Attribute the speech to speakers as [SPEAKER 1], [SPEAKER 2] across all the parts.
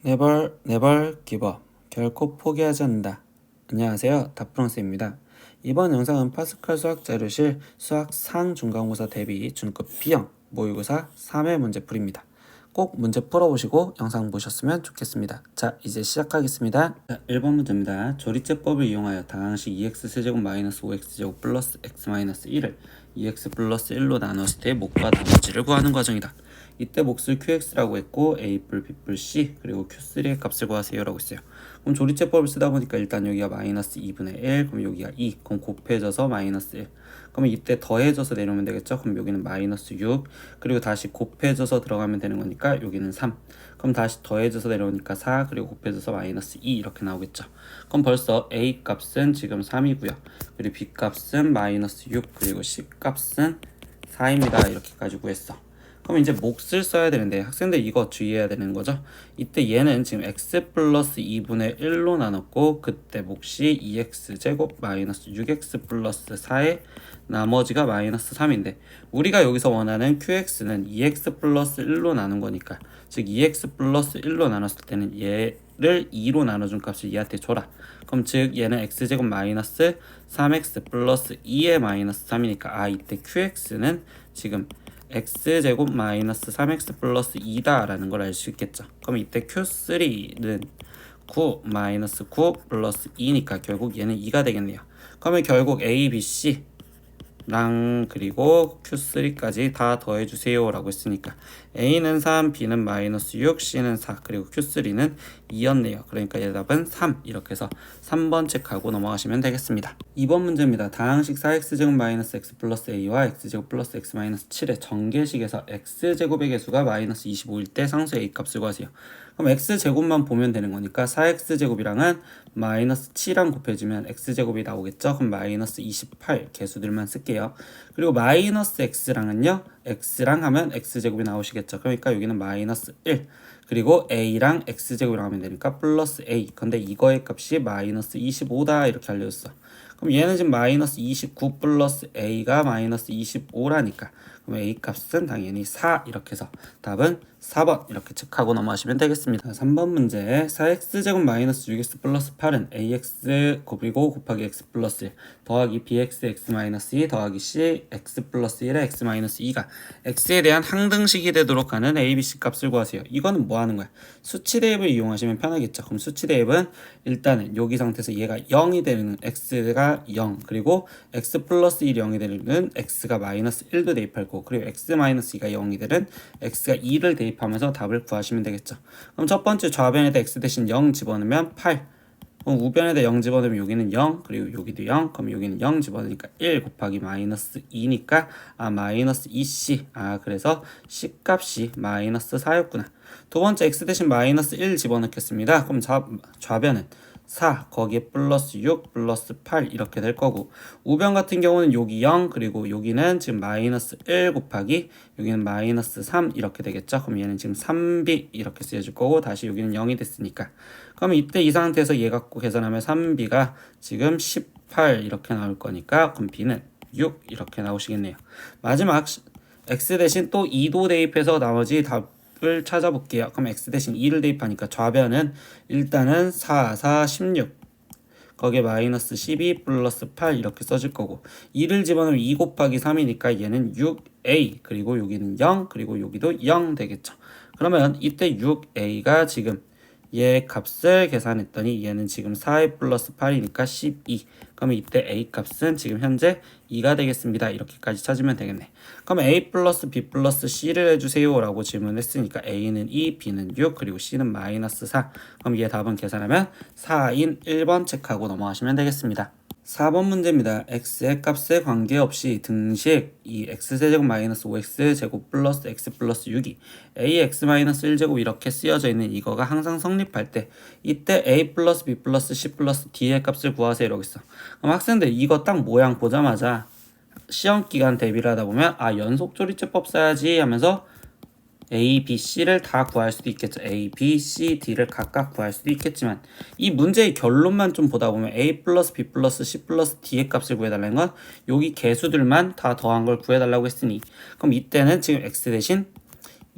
[SPEAKER 1] 네벌 기버 결코 포기하지 않는다. 안녕하세요, 다프랑스입니다. 이번 영상은 파스칼 수학자료실 수학 상중간고사 대비 중급 B형 모의고사 3회 문제풀이입니다. 꼭 문제 풀어보시고 영상 보셨으면 좋겠습니다. 자, 이제 시작하겠습니다. 자, 1번 문제입니다. 조리제법을 이용하여 다항식 2x세제곱 마이너스 5x제곱 플러스 x-1을 2x 플러스 1로 나눴을 때 목과 나머지를 구하는 과정이다. 이때 몫을 qx라고 했고 a뿔 b뿔 c 그리고 q3의 값을 구하세요 라고 했어요. 그럼 조리제법을 쓰다 보니까 일단 여기가 마이너스 2분의 1, 그럼 여기가 2, 그럼 곱해져서 마이너스 1. 그러면 이때 더해져서 내려오면 되겠죠. 그럼 여기는 마이너스 6, 그리고 다시 곱해져서 들어가면 되는 거니까 여기는 3. 그럼 다시 더해져서 내려오니까 4, 그리고 곱해져서 마이너스 2 이렇게 나오겠죠. 그럼 벌써 a 값은 지금 3이고요. 그리고 b 값은 마이너스 6, 그리고 c 값은 4입니다. 이렇게까지 구했어. 그럼 이제 몫을 써야 되는데 학생들 이거 주의해야 되는 거죠. 이때 얘는 지금 x 플러스 2분의 1로 나눴고 그때 몫이 2x 제곱 마이너스 6x 플러스 4의 나머지가 마이너스 3인데 우리가 여기서 원하는 qx는 2x 플러스 1로 나눈 거니까 즉 2x 플러스 1로 나눴을 때는 얘를 2로 나눠준 값을 얘한테 줘라. 그럼 즉 얘는 x제곱 마이너스 3x 플러스 2의 마이너스 3이니까 이때 qx는 지금 x제곱 마이너스 3x 플러스 2다 라는 걸 알 수 있겠죠. 그럼 이때 q3는 9 마이너스 9 플러스 2니까 결국 얘는 2가 되겠네요. 그러면 결국 a, b, c 랑 그리고 q3까지 다 더해주세요 라고 했으니까 a는 3, b는 마이너스 6, c는 4, 그리고 q3는 2였네요. 그러니까 얘 답은 3 이렇게 해서 3번 체크하고 넘어가시면 되겠습니다. 2번 문제입니다. 다항식 4x제곱 마이너스 x 플러스 a와 x제곱 플러스 x 마이너스 7의 전개식에서 x제곱의 개수가 마이너스 25일 때 상수 a 값을 구하세요. 그럼 x제곱만 보면 되는 거니까 4x제곱이랑은 마이너스 7이랑 곱해주면 x제곱이 나오겠죠. 그럼 마이너스 28 개수들만 쓸게요. 그리고 마이너스 x랑은요, x랑 하면 x제곱이 나오시겠죠. 그러니까 여기는 마이너스 1, 그리고 a랑 x제곱이랑 하면 되니까 플러스 a. 근데 이거의 값이 마이너스 25다 이렇게 알려줬어. 그럼 얘는 지금 마이너스 29 플러스 a가 마이너스 25라니까 그럼 a 값은 당연히 4 이렇게 해서 답은 4번 이렇게 체크하고 넘어가시면 되겠습니다. 3번 문제 4x제곱 마이너스 6x 플러스 8은 ax 그리고 곱하기 x 플러스 1 더하기 bx x 마이너스 2 더하기 c x 플러스 1의 x 마이너스 2가 x에 대한 항등식이 되도록 하는 a, b, c 값을 구하세요. 이거는 뭐 하는 거야? 수치 대입을 이용하시면 편하겠죠. 그럼 수치 대입은 일단은 여기 상태에서 얘가 0이 되는 x가 0 그리고 x 플러스 1이 0이 되는 x가 마이너스 1도 대입할 거고 그리고 x 마이너스 2가 0이 되는 x가 2를 대입하면서 답을 구하시면 되겠죠. 그럼 첫 번째 좌변에다 x 대신 0 집어넣으면 8. 그럼 우변에다 0 집어넣으면 여기는 0 그리고 여기도 0 그럼 여기는 0 집어넣으니까 1 곱하기 마이너스 2니까 마이너스 2c 그래서 c 값이 마이너스 4였구나. 두 번째 x 대신 마이너스 1 집어넣겠습니다. 그럼 좌변은 4 거기에 플러스 6 플러스 8 이렇게 될 거고 우변 같은 경우는 여기 0 그리고 여기는 지금 마이너스 1 곱하기 여기는 마이너스 3 이렇게 되겠죠. 그럼 얘는 지금 3b 이렇게 쓰여질 거고 다시 여기는 0이 됐으니까 그럼 이때 이 상태에서 얘 갖고 계산하면 3b가 지금 18 이렇게 나올 거니까 그럼 b는 6 이렇게 나오시겠네요. 마지막 x 대신 또 2도 대입해서 나머지 답을 찾아볼게요. 그럼 x 대신 2를 대입하니까 좌변은 일단은 4, 4, 16 거기에 마이너스 12 플러스 8 이렇게 써질 거고 2를 집어넣으면 2 곱하기 3이니까 얘는 6a 그리고 여기는 0 그리고 여기도 0 되겠죠. 그러면 이때 6a가 지금 얘 값을 계산했더니 얘는 지금 4a 플러스 8이니까 12. 그러면 이때 a 값은 지금 현재 2가 되겠습니다. 이렇게까지 찾으면 되겠네. 그러면 a 플러스 b 플러스 c를 해주세요 라고 질문했으니까 a는 2, b는 6, 그리고 c는 마이너스 4. 그럼 얘 답은 계산하면 4인 1번 체크하고 넘어가시면 되겠습니다. 4번 문제입니다. x의 값에 관계없이 등식 이 x세제곱 마이너스 5x제곱 플러스 x 플러스 6이 ax 마이너스 1제곱 이렇게 쓰여져 있는 이거가 항상 성립할 때 이때 a 플러스 b 플러스 c 플러스 d의 값을 구하세요 이러고 있어. 그럼 학생들 이거 딱 모양 보자마자 시험기간 대비를 하다 보면 연속조리제법 써야지 하면서 A, B, C를 다 구할 수도 있겠죠. A, B, C, D를 각각 구할 수도 있겠지만 이 문제의 결론만 좀 보다 보면 A 플러스 B 플러스 C 플러스 D의 값을 구해달라는 건 여기 개수들만 다 더한 걸 구해달라고 했으니 그럼 이때는 지금 X 대신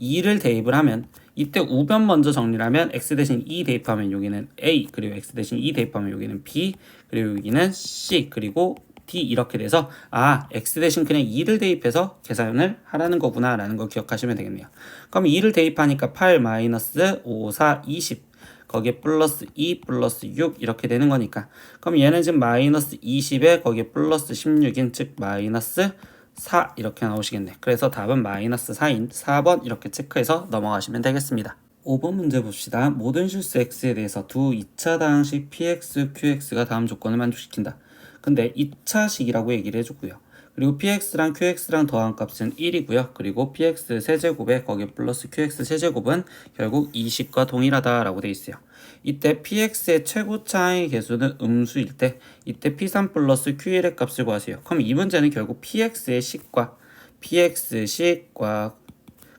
[SPEAKER 1] 2를 대입을 하면 이때 우변 먼저 정리를 하면 x 대신 2 대입하면 여기는 a, 그리고 x 대신 2 대입하면 여기는 b, 그리고 여기는 c, 그리고 d 이렇게 돼서 x 대신 그냥 2를 대입해서 계산을 하라는 거구나 라는 거 기억하시면 되겠네요. 그럼 2를 대입하니까 8 마이너스 5, 4, 20 거기에 플러스 2 플러스 6 이렇게 되는 거니까, 그럼 얘는 지금 마이너스 20에 거기에 플러스 16인 즉 마이너스 4 이렇게 나오시겠네. 그래서 답은 마이너스 4인 4번 이렇게 체크해서 넘어가시면 되겠습니다. 5번 문제 봅시다. 모든 실수 x에 대해서 두 2차 다항식 px, qx가 다음 조건을 만족시킨다. 근데 2차식이라고 얘기를 해줬고요. 그리고 px랑 qx랑 더한 값은 1이고요. 그리고 px 세제곱에 거기에 플러스 qx 세제곱은 결국 20과 동일하다라고 돼 있어요. 이때 px의 최고차의 개수는 음수일 때 이때 p3 플러스 q1의 값을 구하세요. 그럼 이 문제는 결국 px의 식과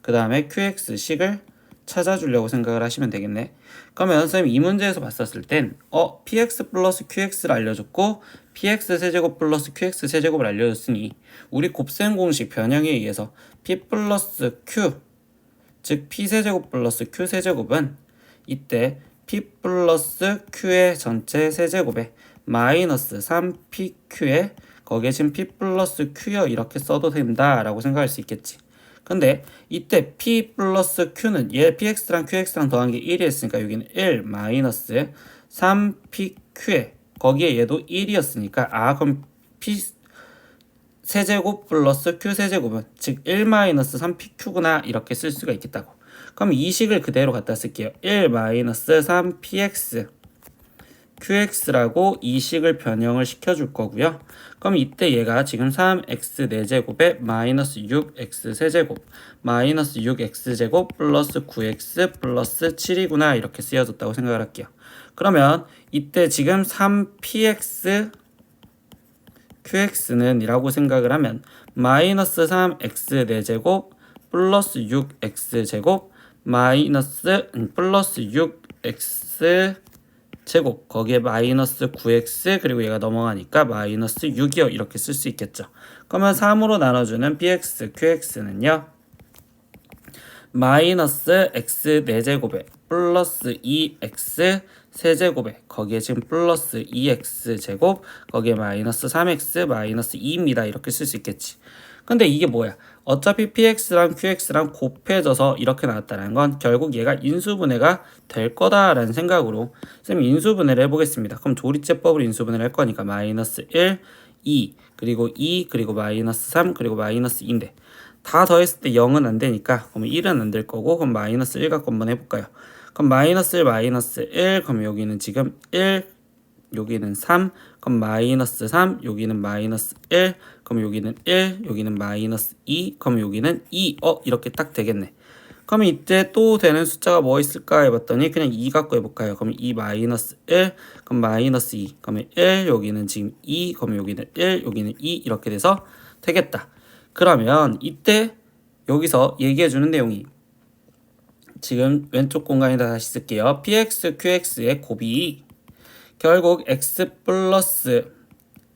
[SPEAKER 1] 그 다음에 qx식을 찾아주려고 생각을 하시면 되겠네. 그러면 선생님 이 문제에서 봤었을 땐 px 플러스 qx를 알려줬고 px 세제곱 플러스 qx 세제곱을 알려줬으니 우리 곱셈 공식 변형에 의해서 p 플러스 q 즉 p 세제곱 플러스 q 세제곱은 이때 p 플러스 q의 전체 세제곱에 마이너스 3pq에 거기에 지금 p 플러스 q여 이렇게 써도 된다라고 생각할 수 있겠지. 근데 이때 p 플러스 q는 얘 px랑 qx랑 더한 게 1이었으니까 여기는 1 마이너스 3pq에 거기에 얘도 1이었으니까 그럼 p 세제곱 플러스 q 세제곱은 즉 1 마이너스 3pq구나 이렇게 쓸 수가 있겠다고. 그럼 이 식을 그대로 갖다 쓸게요. 1 마이너스 3px qx라고 이 식을 변형을 시켜줄 거고요. 그럼 이때 얘가 지금 3x 4제곱에 마이너스 6x 세제곱 마이너스 6x제곱 플러스 9x 플러스 7이구나 이렇게 쓰여졌다고 생각을 할게요. 그러면 이때 지금 3px qx는 이라고 생각을 하면 마이너스 3x 4제곱 플러스 6x제곱 마이너스 플러스 6x 제곱 거기에 마이너스 9x 그리고 얘가 넘어가니까 마이너스 6이요 이렇게 쓸 수 있겠죠. 그러면 3으로 나눠주는 px qx는요 마이너스 x 4제곱에 플러스 2x 세제곱에 거기에 지금 플러스 2x 제곱 거기에 마이너스 3x 마이너스 2입니다 이렇게 쓸 수 있겠지. 근데 이게 뭐야? 어차피 px랑 qx랑 곱해져서 이렇게 나왔다는 건 결국 얘가 인수분해가 될 거다라는 생각으로 선생님 인수분해를 해보겠습니다. 그럼 조리제법으로 인수분해를 할 거니까 마이너스 1, 2, 그리고 2, 그리고 마이너스 3, 그리고 마이너스 2인데 다 더했을 때 0은 안 되니까 그러면 1은 안 될 거고 그럼 마이너스 1 갖고 한번 해볼까요? 그럼 마이너스 1, 마이너스 1, 그럼 여기는 지금 1, 여기는 3, 그럼 마이너스 3, 여기는 마이너스 1, 그럼 여기는 1, 여기는 마이너스 2, 그럼 여기는 2, 이렇게 딱 되겠네. 그럼 이때 또 되는 숫자가 뭐 있을까 해봤더니 그냥 2 갖고 해볼까요? 그럼 2 마이너스 1, 그럼 마이너스 2, 그러면 1, 여기는 지금 2, 그러면 여기는 1, 여기는 2 이렇게 돼서 되겠다. 그러면 이때 여기서 얘기해주는 내용이 지금 왼쪽 공간에다 다시 쓸게요. px, qx의 곱이 결국 x 플러스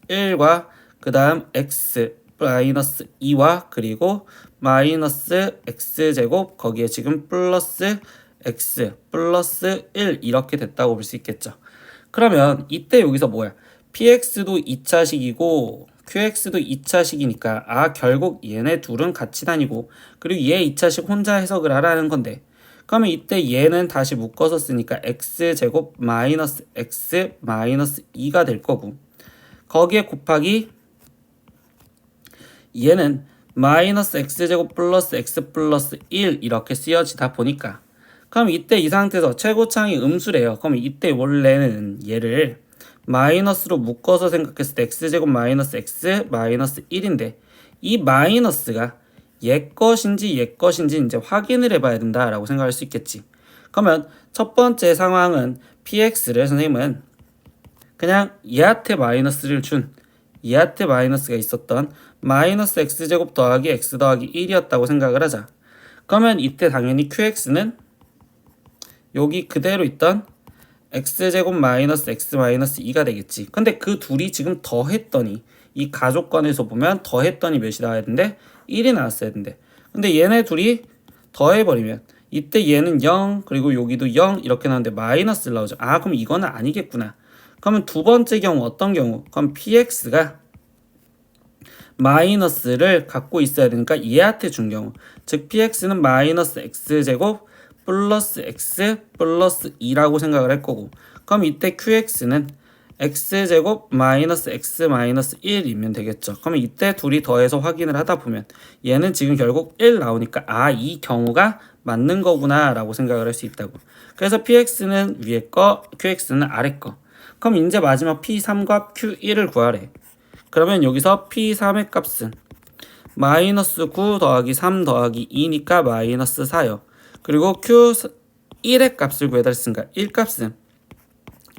[SPEAKER 1] 1과 그 다음 x 마이너스 2와 그리고 마이너스 x제곱 거기에 지금 플러스 x 플러스 1 이렇게 됐다고 볼 수 있겠죠. 그러면 이때 여기서 뭐야? px도 2차식이고 qx도 2차식이니까 결국 얘네 둘은 같이 다니고 그리고 얘 2차식 혼자 해석을 하라는 건데 그러면 이때 얘는 다시 묶어서 쓰니까 x제곱 마이너스 x 마이너스 2가 될 거고 거기에 곱하기 얘는 마이너스 x제곱 플러스 x 플러스 1 이렇게 쓰여지다 보니까 그럼 이때 이 상태에서 최고차항이 음수래요. 그럼 이때 원래는 얘를 마이너스로 묶어서 생각했을 때 x제곱 마이너스 x 마이너스 1인데 이 마이너스가 얘 것인지 이제 확인을 해봐야 된다라고 생각할 수 있겠지. 그러면 첫 번째 상황은 px를 선생님은 그냥 얘한테 마이너스를 준 얘한테 마이너스가 있었던 마이너스 x제곱 더하기 x 더하기 1이었다고 생각을 하자. 그러면 이때 당연히 qx는 여기 그대로 있던 x제곱 마이너스 x 마이너스 2가 되겠지. 근데 그 둘이 지금 더했더니 이 가족관에서 보면 더했더니 몇이 나와야 되는데 1이 나왔어야 되는데 근데 얘네 둘이 더해버리면 이때 얘는 0 그리고 여기도 0 이렇게 나오는데 마이너스를 나오죠. 아 그럼 이거는 아니겠구나. 그러면 두 번째 경우 어떤 경우? 그럼 px가 마이너스를 갖고 있어야 되니까 얘한테 준 경우, 즉 px는 마이너스 x제곱 플러스 x 플러스 2라고 생각을 할 거고, 그럼 이때 qx는 x제곱 마이너스 x 마이너스 1이면 되겠죠. 그러면 이때 둘이 더해서 확인을 하다 보면 얘는 지금 결국 1 나오니까 아 이 경우가 맞는 거구나 라고 생각을 할 수 있다고. 그래서 px는 위에 거, qx는 아래 거. 그럼 이제 마지막 p3과 q1을 구하래. 그러면 여기서 p3의 값은 마이너스 9 더하기 3 더하기 2니까 마이너스 4요. 그리고 q1의 값을 구해달랬으니까 1 값은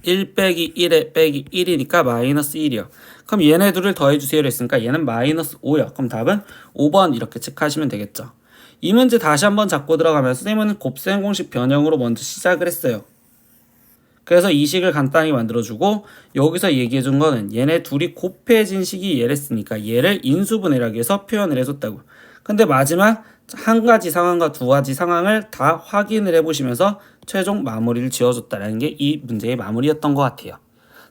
[SPEAKER 1] 1 빼기 1에 빼기 1이니까 마이너스 1이요. 그럼 얘네 둘을 더해주세요 했으니까 얘는 마이너스 5요. 그럼 답은 5번 이렇게 체크하시면 되겠죠. 이 문제 다시 한번 잡고 들어가면 선생님은 곱셈 공식 변형으로 먼저 시작을 했어요. 그래서 이 식을 간단히 만들어주고 여기서 얘기해준 거는 얘네 둘이 곱해진 식이 얘랬으니까 얘를 인수분해라고 해서 표현을 해줬다고. 근데 마지막 한 가지 상황과 두 가지 상황을 다 확인을 해보시면서 최종 마무리를 지어줬다는 게 이 문제의 마무리였던 것 같아요.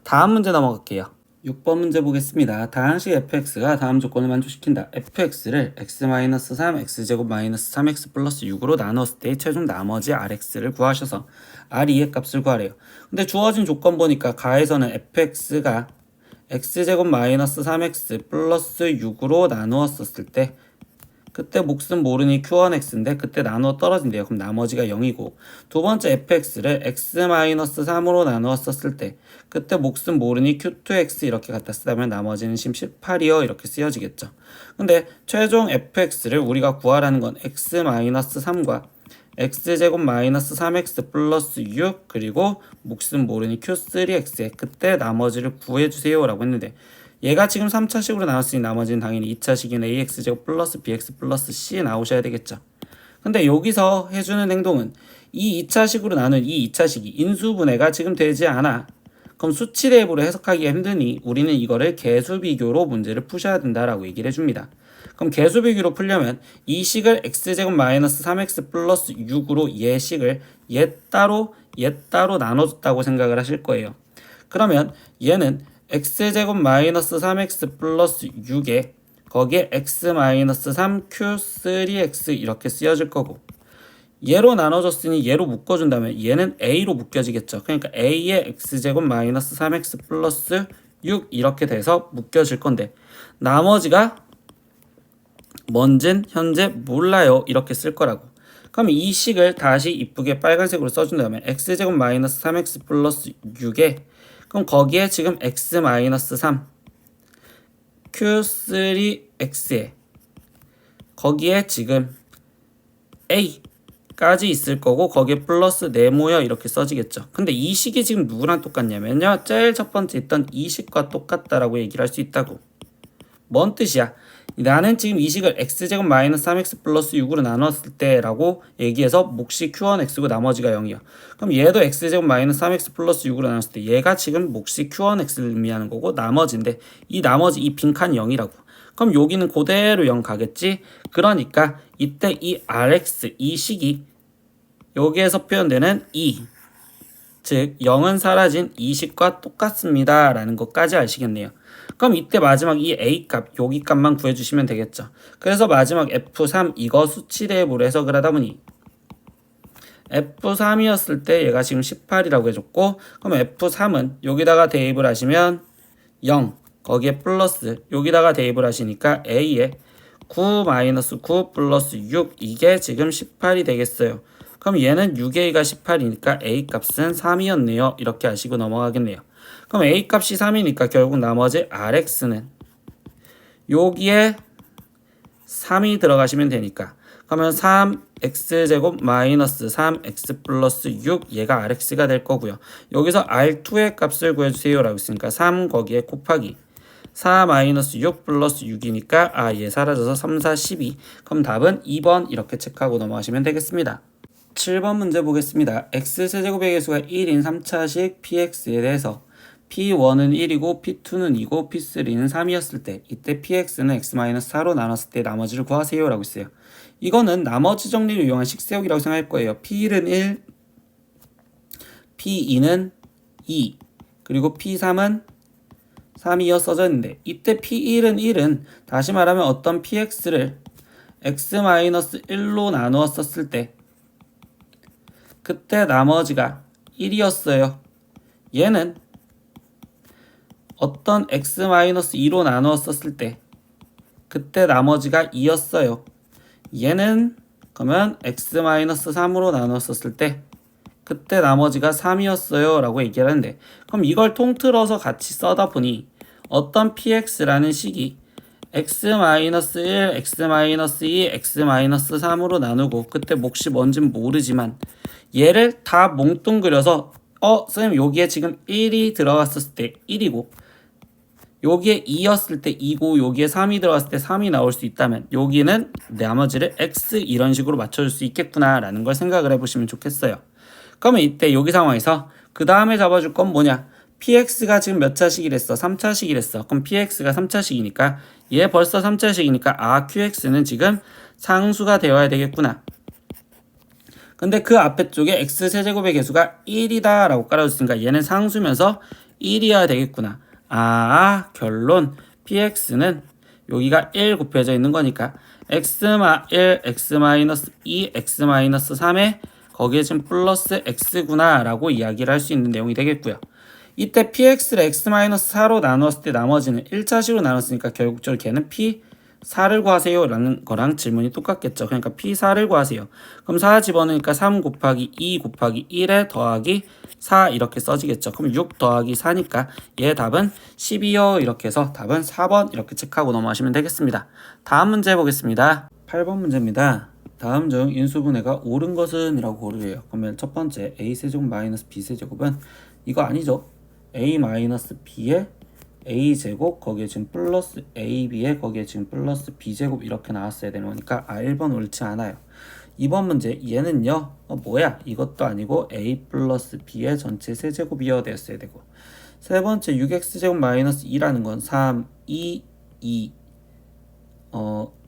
[SPEAKER 1] 다음 문제 넘어갈게요. 6번 문제 보겠습니다. 다항식 fx가 다음 조건을 만족시킨다. fx를 x-3, x제곱 마이너스 3x 플러스 6으로 나눴을 때 최종 나머지 rx를 구하셔서 r2의 값을 구하래요. 근데 주어진 조건 보니까 가에서는 fx가 x제곱 마이너스 3x 플러스 6으로 나누었었을 때 그때 몫은 모르니 q1x인데 그때 나누어 떨어진대요. 그럼 나머지가 0이고, 두 번째 fx를 x-3으로 나누었었을 때 그때 몫은 모르니 q2x 이렇게 갖다 쓰다면 나머지는 18이요 이렇게 쓰여지겠죠. 근데 최종 fx를 우리가 구하라는 건 x-3과 x제곱 마이너스 3x 플러스 6 그리고 몫은 모르니 q3x에 그때 나머지를 구해주세요 라고 했는데, 얘가 지금 3차식으로 나왔으니 나머지는 당연히 2차식인 ax제곱 플러스 bx 플러스 c 나오셔야 되겠죠. 근데 여기서 해주는 행동은 이 2차식으로 나눈 이 2차식이 인수분해가 지금 되지 않아. 그럼 수치 대입으로 해석하기 힘드니 우리는 이거를 개수비교로 문제를 푸셔야 된다라고 얘기를 해줍니다. 그럼 개수비교로 풀려면 이 식을 x제곱 마이너스 3x 플러스 6으로 얘 식을 얘 따로 나눠줬다고 생각을 하실 거예요. 그러면 얘는 x제곱 마이너스 3x 플러스 6에 거기에 x 마이너스 3 q3x 이렇게 쓰여질 거고, 얘로 나눠줬으니 얘로 묶어준다면 얘는 a로 묶여지겠죠. 그러니까 a의 x제곱 마이너스 3x 플러스 6 이렇게 돼서 묶여질 건데, 나머지가 뭔진 현재 몰라요 이렇게 쓸 거라고. 그럼 이 식을 다시 이쁘게 빨간색으로 써준다면 x제곱 마이너스 3x 플러스 6에 그럼 거기에 지금 x-3 q3x에 거기에 지금 a까지 있을 거고 거기에 플러스 네모여 이렇게 써지겠죠. 근데 이 식이 지금 누구랑 똑같냐면요, 제일 첫 번째 있던 이 식과 똑같다라고 얘기를 할 수 있다고. 뭔 뜻이야? 나는 지금 이 식을 x제곱 마이너스 3x 플러스 6으로 나눴을 때 라고 얘기해서 몫이 q1x고 나머지가 0이야. 그럼 얘도 x제곱 마이너스 3x 플러스 6으로 나눴을 때 얘가 지금 몫이 q1x를 의미하는 거고 나머지인데 이 나머지 이 빈칸 0이라고. 그럼 여기는 그대로 0 가겠지? 그러니까 이때 이 rx 이 식이 여기에서 표현되는 2, 즉 0은 사라진 이 식과 똑같습니다 라는 것까지 아시겠네요. 그럼 이때 마지막 이 a값 여기 값만 구해주시면 되겠죠. 그래서 마지막 f3 이거 수치 대입으로 해석을 하다 보니 f3이었을 때 얘가 지금 18이라고 해줬고, 그럼 f3은 여기다가 대입을 하시면 0 거기에 플러스 여기다가 대입을 하시니까 a에 9-9 플러스 6 이게 지금 18이 되겠어요. 그럼 얘는 6a가 18이니까 a값은 3이었네요 이렇게 하시고 넘어가겠네요. 그럼 a값이 3이니까 결국 나머지 rx는 여기에 3이 들어가시면 되니까, 그러면 3x제곱 마이너스 3x 플러스 6 얘가 rx가 될 거고요. 여기서 r2의 값을 구해주세요 라고 했으니까 3 거기에 곱하기 4 마이너스 6 플러스 6이니까 얘 사라져서 3, 4, 12. 그럼 답은 2번 이렇게 체크하고 넘어가시면 되겠습니다. 7번 문제 보겠습니다. x세제곱의 개수가 1인 3차식 px에 대해서 P1은 1이고 P2는 2고 P3는 3이었을 때 이때 Px는 x-4로 나눴을 때 나머지를 구하세요 라고 있어요. 이거는 나머지 정리를 이용한 식세우기라고 생각할 거예요. P1은 1, P2는 2, 그리고 P3은 3이어 써져 있는데 이때 P1은 1은 다시 말하면 어떤 Px를 x-1로 나누었었을 때 그때 나머지가 1이었어요. 얘는 어떤 x-2로 나누었었을 때 그때 나머지가 2였어요. 얘는 그러면 x-3으로 나누었었을 때 그때 나머지가 3이었어요 라고 얘기를 하는데, 그럼 이걸 통틀어서 같이 써다 보니 어떤 px라는 식이 x-1, x-2, x-3으로 나누고 그때 몫이 뭔진 모르지만 얘를 다 몽뚱그려서 선생님 여기에 지금 1이 들어갔을 때 1이고 여기에 2였을 때 2고 여기에 3이 들어갔을 때 3이 나올 수 있다면 여기는 나머지를 x 이런 식으로 맞춰줄 수 있겠구나 라는 걸 생각을 해보시면 좋겠어요. 그러면 이때 여기 상황에서 그 다음에 잡아줄 건 뭐냐? px가 지금 몇 차식이랬어? 3차식이랬어. 그럼 px가 3차식이니까 얘 벌써 3차식이니까 qx는 지금 상수가 되어야 되겠구나. 근데 그 앞에 쪽에 x세제곱의 개수가 1이다 라고 깔아줬으니까 얘는 상수면서 1이어야 되겠구나. 결론 px는 여기가 1 곱해져 있는 거니까 x-1, x-2, x-3에 거기에 지금 플러스 x구나 라고 이야기를 할 수 있는 내용이 되겠고요. 이때 px를 x-4로 나누었을 때 나머지는 1차식으로 나눴으니까 결국적으로 걔는 p4를 구하세요 라는 거랑 질문이 똑같겠죠. 그러니까 p4를 구하세요. 그럼 4 집어넣으니까 3 곱하기 2 곱하기 1에 더하기 4 이렇게 써지겠죠. 그럼 6 더하기 4니까 얘 답은 12요 이렇게 해서 답은 4번 이렇게 체크하고 넘어가시면 되겠습니다. 다음 문제 보겠습니다. 8번 문제입니다. 다음 중 인수분해가 옳은 것은 이라고 고르래요. 그러면 첫 번째 a세제곱 마이너스 b세제곱은 이거 아니죠. a 마이너스 b에 a제곱 거기에 지금 플러스 ab에 거기에 지금 플러스 b제곱 이렇게 나왔어야 되는 거니까 1번 옳지 않아요. 2번 문제 얘는요 뭐야 이것도 아니고 a 플러스 b의 전체 세제곱이어야 되었어야 되고, 세 번째 6x제곱 마이너스 2라는 건 3, 2, 2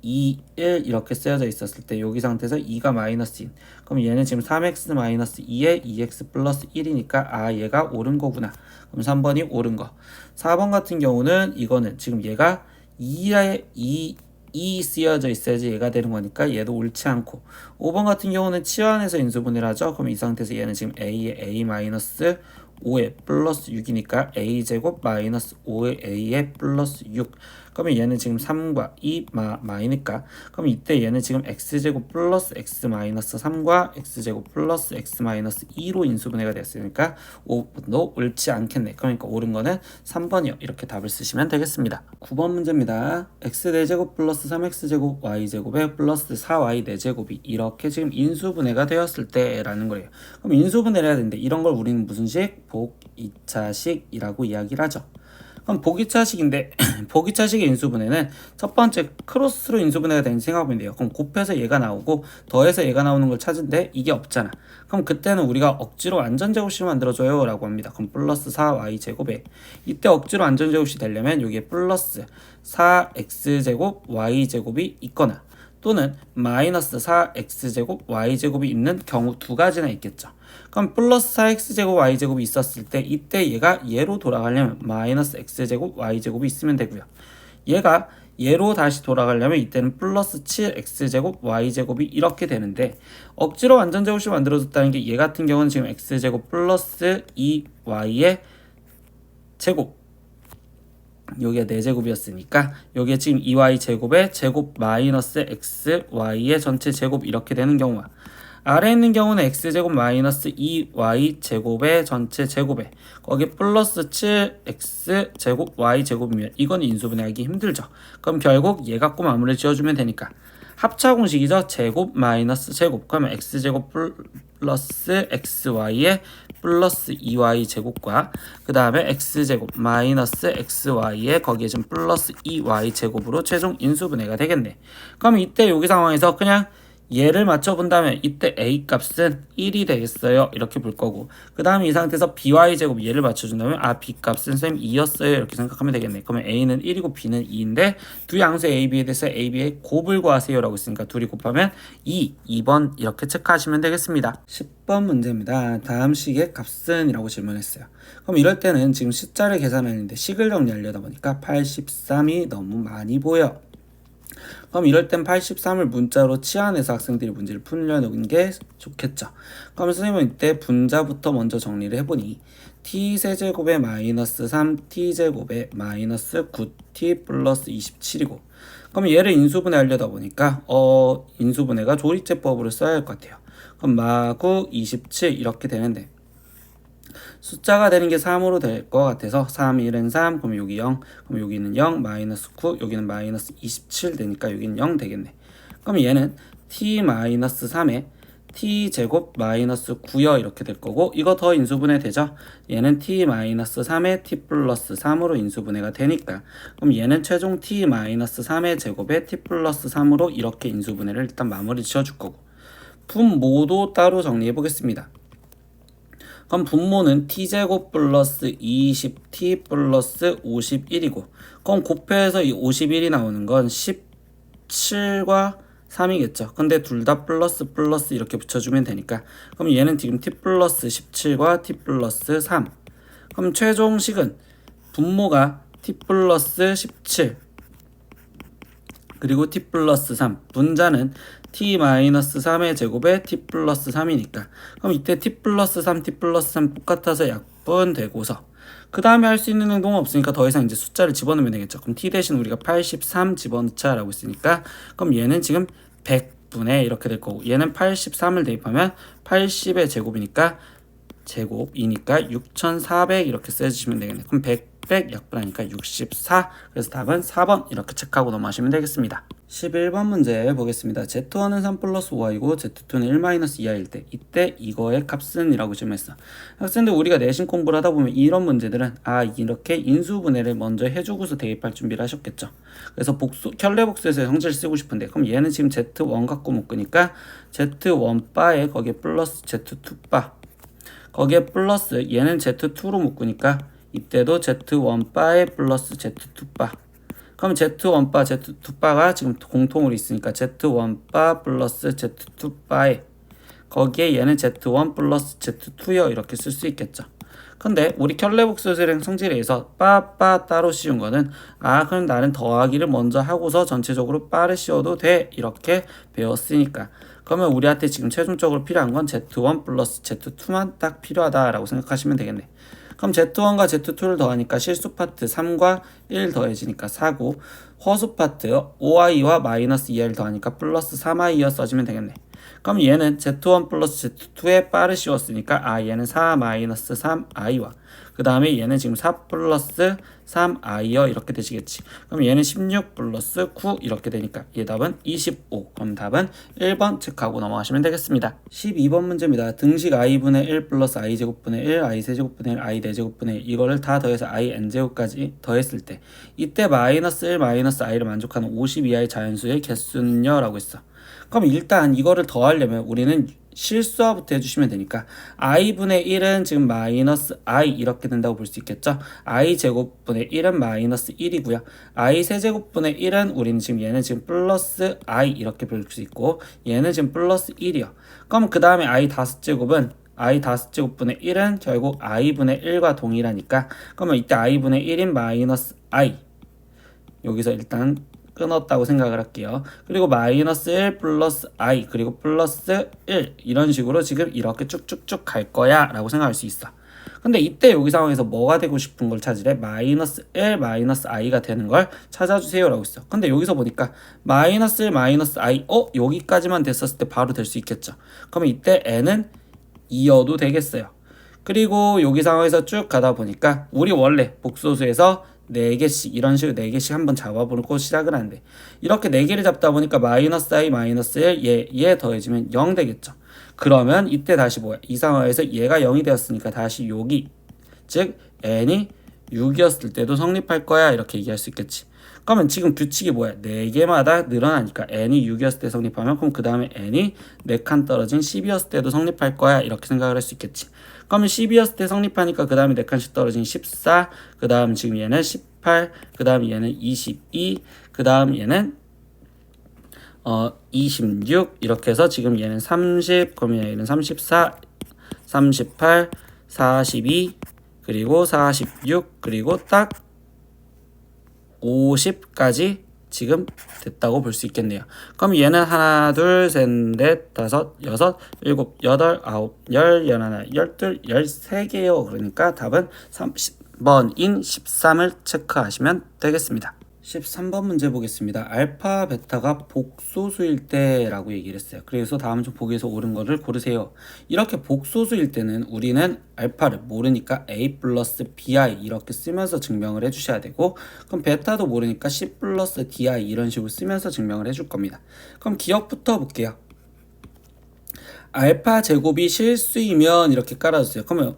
[SPEAKER 1] 2, 1 이렇게 쓰여져 있었을 때 여기 상태에서 2가 마이너스인, 그럼 얘는 지금 3x 마이너스 2에 2x 플러스 1이니까 얘가 옳은 거구나. 그럼 3번이 옳은 거. 4번 같은 경우는 이거는 지금 얘가 2에 2 쓰여져 있어야지 얘가 되는 거니까 얘도 옳지 않고, 5번 같은 경우는 치환해서 인수분해를 하죠. 그럼 이 상태에서 얘는 지금 a에 a 마이너스 5에 플러스 6이니까 a제곱 마이너스 5에 a에 플러스 6. 그러면 얘는 지금 3과 2 마이니까 그럼 이때 얘는 지금 x제곱 플러스 x 마이너스 3과 x제곱 플러스 x 마이너스 2로 인수분해가 됐으니까 5번도 옳지 않겠네. 그러니까 옳은 거는 3번이요. 이렇게 답을 쓰시면 되겠습니다. 9번 문제입니다. x 4제곱 플러스 3x제곱 y제곱에 플러스 4y 4제곱이 이렇게 지금 인수분해가 되었을 때 라는 거예요. 그럼 인수분해를 해야 되는데 이런 걸 우리는 무슨 식? 복이차식이라고 이야기를 하죠. 그럼 복이차식인데 복이차식의 인수분해는 첫 번째 크로스로 인수분해가 되는지 생각하면 돼요. 그럼 곱해서 얘가 나오고 더해서 얘가 나오는 걸 찾은데 이게 없잖아. 그럼 그때는 우리가 억지로 완전제곱식을 만들어줘요 라고 합니다. 그럼 플러스 4y제곱에 이때 억지로 완전제곱식이 되려면 여기에 플러스 4x제곱 y제곱이 있거나 또는 마이너스 4x제곱 y제곱이 있는 경우 두 가지나 있겠죠. 그럼 플러스 4x제곱 y제곱이 있었을 때 이때 얘가 얘로 돌아가려면 마이너스 x제곱 y제곱이 있으면 되고요. 얘가 얘로 다시 돌아가려면 이때는 플러스 7x제곱 y제곱이 이렇게 되는데, 억지로 완전제곱식 만들어줬다는 게 얘 같은 경우는 지금 x제곱 플러스 2y의 제곱, 여기가 4제곱이었으니까 여기에 지금 2y 제곱의 제곱 마이너스 x y의 전체 제곱 이렇게 되는 경우와, 아래에 있는 경우는 x제곱 마이너스 2y 제곱의 전체 제곱에 거기 플러스 7x 제곱 y 제곱이면 이건 인수분해하기 힘들죠. 그럼 결국 얘 갖고 마무리를 지어주면 되니까 합차 공식이죠. 제곱 마이너스 제곱, 그러면 x제곱 플러스 xy의 플러스 2y 제곱과 그 다음에 x제곱 마이너스 xy의 거기에 지금 플러스 2y 제곱으로 최종 인수분해가 되겠네. 그럼 이때 여기 상황에서 그냥 얘를 맞춰본다면 이때 a 값은 1이 되겠어요. 이렇게 볼 거고 그 다음에 이 상태에서 by제곱 얘를 맞춰준다면 b 값은 쌤 2였어요. 이렇게 생각하면 되겠네. 그러면 a는 1이고 b는 2인데 두 양수의 a, b에 대해서 a, b의 곱을 구하세요 라고 했으니까 둘이 곱하면 2번 이렇게 체크하시면 되겠습니다. 10번 문제입니다. 다음 식의 값은? 이라고 질문했어요. 그럼 이럴 때는 지금 숫자를 계산하는데 식을 정리하려다 보니까 83이 너무 많이 보여. 그럼 이럴 땐 83을 문자로 치환해서 학생들이 문제를 풀려는 게 좋겠죠. 그럼 선생님은 이때 분자부터 먼저 정리를 해보니 t세제곱에 마이너스 3t제곱에 마이너스 9t 플러스 27이고 그럼 얘를 인수분해 하려다 보니까 인수분해가 조리제법으로 써야 할 것 같아요. 그럼 마구 27 이렇게 되는데 숫자가 되는 게 3으로 될 것 같아서 3, 1은 3, 그럼 여기 0, 그럼 여기는 0, 마이너스 9, 여기는 마이너스 27 되니까 여기는 0 되겠네. 그럼 얘는 t-3에 t제곱 마이너스 9여 이렇게 될 거고 이거 더 인수분해 되죠? 얘는 t-3에 t 플러스 3으로 인수분해가 되니까 그럼 얘는 최종 t-3의 제곱에 t 플러스 3으로 이렇게 인수분해를 일단 마무리 지어줄 거고 분모도 따로 정리해 보겠습니다. 그럼 분모는 t제곱 플러스 20t 플러스 51이고 그럼 곱해서 이 51이 나오는 건 17과 3이겠죠. 근데 둘 다 플러스 이렇게 붙여주면 되니까 그럼 얘는 지금 t 플러스 17과 t 플러스 3 그럼 최종식은 분모가 t 플러스 17 그리고 t 플러스 3 분자는 t-3의 제곱에 t 플러스 3이니까 그럼 이때 t 플러스 3, t 플러스 3 똑같아서 약분되고서 그 다음에 할 수 있는 행동은 없으니까 더 이상 이제 숫자를 집어넣으면 되겠죠. 그럼 t 대신 우리가 83 집어넣자 라고 했으니까 그럼 얘는 지금 100분의 이렇게 될 거고 얘는 83을 대입하면 80의 제곱이니까 제곱이니까 6400 이렇게 써주시면 되겠네. 그럼 100 약분하니까 64 그래서 답은 4번 이렇게 체크하고 넘어가시면 되겠습니다. 11번 문제 보겠습니다. Z1은 3 플러스 5i고 Z2는 1 마이너스 2i일 때 이때 이거의 값은? 이라고 질문했어. 학생들 우리가 내신 공부를 하다 보면 이런 문제들은 이렇게 인수분해를 먼저 해주고서 대입할 준비를 하셨겠죠. 그래서 켤레복수에서 형태를 쓰고 싶은데 그럼 얘는 지금 Z1 갖고 묶으니까 Z1 바에 거기에 플러스 Z2 바 거기에 플러스 얘는 Z2로 묶으니까 이때도 Z1 바에 플러스 Z2 바 그럼 Z1 바, Z2 바가 지금 공통으로 있으니까 Z1 바 플러스 Z2 바에 거기에 얘는 Z1 플러스 Z2요 이렇게 쓸 수 있겠죠. 근데 우리 켤레복수술행 성질에서 빠 따로 씌운 거는 그럼 나는 더하기를 먼저 하고서 전체적으로 빠를 씌워도 돼 이렇게 배웠으니까 그러면 우리한테 지금 최종적으로 필요한 건 Z1 플러스 Z2만 딱 필요하다라고 생각하시면 되겠네. 그럼 Z1과 Z2를 더하니까 실수 파트 3과 1 더해지니까 4고 허수 파트 5i와 마이너스 2i를 더하니까 플러스 3i여 써지면 되겠네. 그럼 얘는 Z1 플러스 Z2에 빠를 씌웠으니까 얘는 4 마이너스 3i와 그 다음에 얘는 지금 4 플러스 3i여 이렇게 되시겠지. 그럼 얘는 16 플러스 9 이렇게 되니까 얘 답은 25. 그럼 답은 1번 체크하고 넘어가시면 되겠습니다. 12번 문제입니다. 등식 i분의 1 플러스 i제곱분의 1 i세제곱분의 1 i네제곱분의 1 이거를 다 더해서 in제곱까지 더했을 때 이때 마이너스 1 마이너스 i를 만족하는 52i의 자연수의 개수는요? 라고 했어. 그럼 일단 이거를 더하려면 우리는 실수화부터 해주시면 되니까 i분의 1은 지금 마이너스 i 이렇게 된다고 볼 수 있겠죠. i 제곱분의 1은 마이너스 1이고요. i 세제곱분의 1은 우리는 지금 얘는 지금 플러스 i 이렇게 볼 수 있고 얘는 지금 플러스 1이요. 그럼 그 다음에 i 다섯제곱은 i 다섯제곱분의 1은 결국 i분의 1과 동일하니까 그러면 이때 i분의 1인 마이너스 i 여기서 일단 끊었다고 생각을 할게요. 그리고 마이너스 1 플러스 i 그리고 플러스 1 이런 식으로 지금 이렇게 쭉쭉쭉 갈 거야 라고 생각할 수 있어. 근데 이때 여기 상황에서 뭐가 되고 싶은 걸 찾으래? 마이너스 1 마이너스 i가 되는 걸 찾아주세요 라고 했어. 근데 여기서 보니까 마이너스 1 마이너스 i 여기까지만 됐었을 때 바로 될 수 있겠죠. 그러면 이때 n은 2여도 되겠어요. 그리고 여기 상황에서 쭉 가다 보니까 우리 원래 복소수에서 4개씩 이런 식으로 4개씩 한번 잡아보고 시작을 하는데 이렇게 4개를 잡다 보니까 마이너스 i 마이너스 1 얘 더해지면 0 되겠죠. 그러면 이때 다시 뭐야? 이 상황에서 얘가 0이 되었으니까 다시 여기 즉 n이 6이었을 때도 성립할 거야 이렇게 얘기할 수 있겠지. 그러면 지금 규칙이 뭐야? 4개마다 늘어나니까 n이 6이었을 때 성립하면 그럼 그 다음에 n이 4칸 떨어진 10이었을 때도 성립할 거야 이렇게 생각을 할 수 있겠지. 그러면 10이었을 때 성립하니까 그 다음에 4칸씩 떨어진 14, 그 다음 지금 얘는 18, 그 다음 얘는 22, 그 다음 얘는 26 이렇게 해서 지금 얘는 30, 그러면 얘는 34, 38, 42, 그리고 46, 그리고 딱 50까지 지금 됐다고 볼 수 있겠네요. 그럼 얘는 하나, 둘, 셋, 넷, 다섯, 여섯, 일곱, 여덟, 아홉, 열, 열하나, 열둘, 13개요. 그러니까 답은 30번인 13을 체크하시면 되겠습니다. 13번 문제 보겠습니다. 알파, 베타가 복소수일 때라고 얘기를 했어요. 그래서 다음 중 보기에서 옳은 거를 고르세요. 이렇게 복소수일 때는 우리는 알파를 모르니까 a 플러스 bi 이렇게 쓰면서 증명을 해주셔야 되고, 그럼 베타도 모르니까 c 플러스 di 이런 식으로 쓰면서 증명을 해줄 겁니다. 그럼 기억부터 볼게요. 알파 제곱이 실수이면 이렇게 깔아주세요. 그러면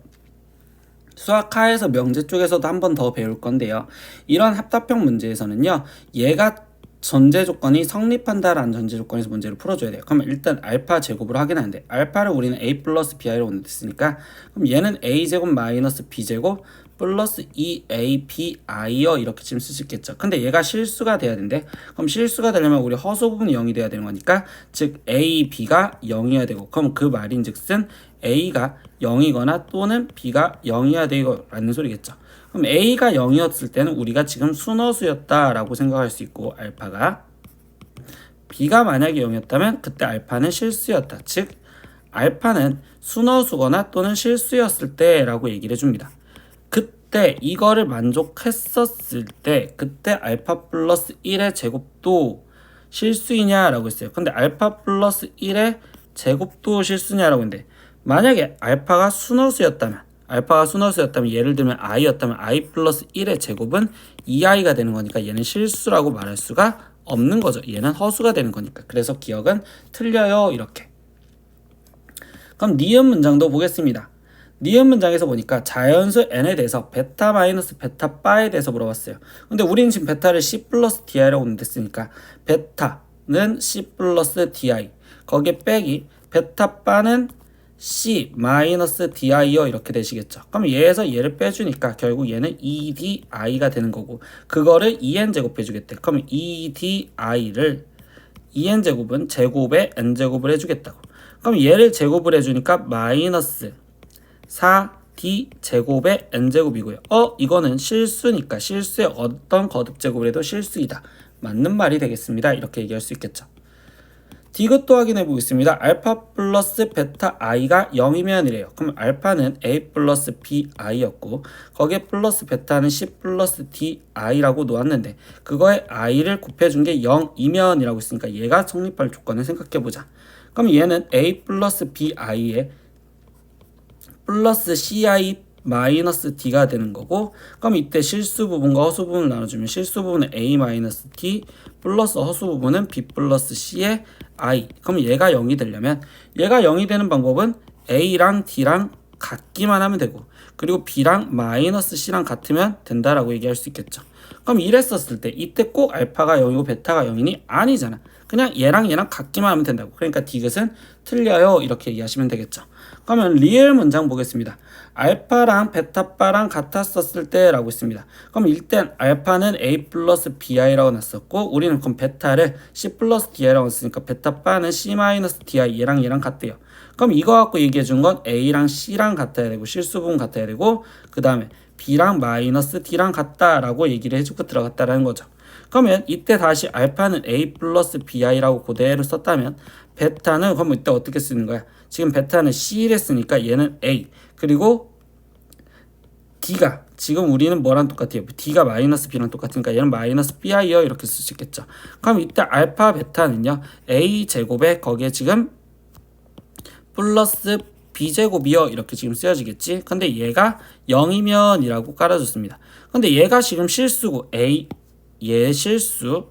[SPEAKER 1] 수학하에서 명제 쪽에서도 한 번 더 배울 건데요. 이런 합답형 문제에서는요. 얘가 전제 조건이 성립한다라는 전제 조건에서 문제를 풀어줘야 돼요. 그러면 일단 알파 제곱으로 확인하는데 알파를 우리는 a 플러스 bi로 오늘했으니까 그럼 얘는 a 제곱 마이너스 b 제곱 플러스 2a bi요 이렇게 지금 쓸 수 있겠죠. 근데 얘가 실수가 돼야 되는데 그럼 실수가 되려면 우리 허수 부분이 0이 돼야 되는 거니까 즉 a, b가 0이어야 되고 그럼 그 말인즉슨 a가 0이거나 또는 b가 0이어야 되고 라는 소리겠죠. 그럼 a가 0이었을 때는 우리가 지금 순허수였다라고 생각할 수 있고 알파가 b가 만약에 0이었다면 그때 알파는 실수였다. 즉 알파는 순허수거나 또는 실수였을 때라고 얘기를 해줍니다. 그때 이거를 만족했었을 때 그때 알파 플러스 1의 제곱도 실수이냐라고 했어요. 근데 알파 플러스 1의 제곱도 실수냐라고 했는데 만약에 알파가 순허수였다면 예를 들면 i였다면 i 플러스 1의 제곱은 2i가 되는 거니까 얘는 실수라고 말할 수가 없는 거죠. 얘는 허수가 되는 거니까. 그래서 기억은 틀려요. 이렇게. 그럼 니은 문장도 보겠습니다. 니은 문장에서 보니까 자연수 n에 대해서 베타 마이너스 베타 바에 대해서 물어봤어요. 근데 우리는 지금 베타를 c 플러스 di라고 냈으니까 베타는 c 플러스 di 거기에 빼기 베타 바는 c 마이너스 di요 이렇게 되시겠죠. 그럼 얘에서 얘를 빼주니까 결국 얘는 edi가 되는 거고 그거를 2n 제곱 해주겠대. 그럼 edi를 2n 제곱은 제곱에 n 제곱을 해주겠다고. 그럼 얘를 제곱을 해주니까 마이너스 4d 제곱의 n 제곱이고요. 이거는 실수니까 실수의 어떤 거듭 제곱을 해도 실수이다. 맞는 말이 되겠습니다. 이렇게 얘기할 수 있겠죠. 디귿도 확인해 보겠습니다. 알파 플러스 베타 i가 0이면 이래요. 그럼 알파는 a 플러스 bi였고 거기에 플러스 베타는 c 플러스 di라고 놓았는데 그거에 i를 곱해준 게 0이면 이라고 했으니까 얘가 성립할 조건을 생각해 보자. 그럼 얘는 a 플러스 bi에 플러스 ci 마이너스 d가 되는 거고 그럼 이때 실수 부분과 허수 부분을 나눠주면 실수 부분은 a 마이너스 d 플러스 허수 부분은 b 플러스 c의 i. 그럼 얘가 0이 되려면 얘가 0이 되는 방법은 a랑 d랑 같기만 하면 되고 그리고 b랑 마이너스 c랑 같으면 된다라고 얘기할 수 있겠죠. 그럼 이랬었을 때 이때 꼭 알파가 0이고 베타가 0이니? 아니잖아. 그냥 얘랑 같기만 하면 된다고. 그러니까 디귿은 틀려요. 이렇게 얘기하시면 되겠죠. 그러면 리을 문장 보겠습니다. 알파랑 베타바랑 같았었을 때 라고 있습니다. 그럼 일단 알파는 a 플러스 bi라고 놨었고 우리는 그럼 베타를 c 플러스 di라고 놨으니까 베타바는 c 마이너스 di 얘랑 같대요. 그럼 이거 갖고 얘기해 준 건 a랑 c랑 같아야 되고 실수 부분 같아야 되고 그 다음에 b랑 마이너스 d랑 같다라고 얘기를 해주고 들어갔다라는 거죠. 그러면 이때 다시 알파는 a 플러스 bi라고 그대로 썼다면 베타는 그럼 이때 어떻게 쓰는 거야? 지금 베타는 c를 쓰니까 얘는 a 그리고 d가 지금 우리는 뭐랑 똑같아요? d가 마이너스 b랑 똑같으니까 얘는 마이너스 bi요 이렇게 쓸 수 있겠죠. 그럼 이때 알파 베타는요 a 제곱에 거기에 지금 플러스 b제곱이요 이렇게 지금 쓰여지겠지. 근데 얘가 0이면 이라고 깔아줬습니다. 근데 얘가 지금 실수고 얘 실수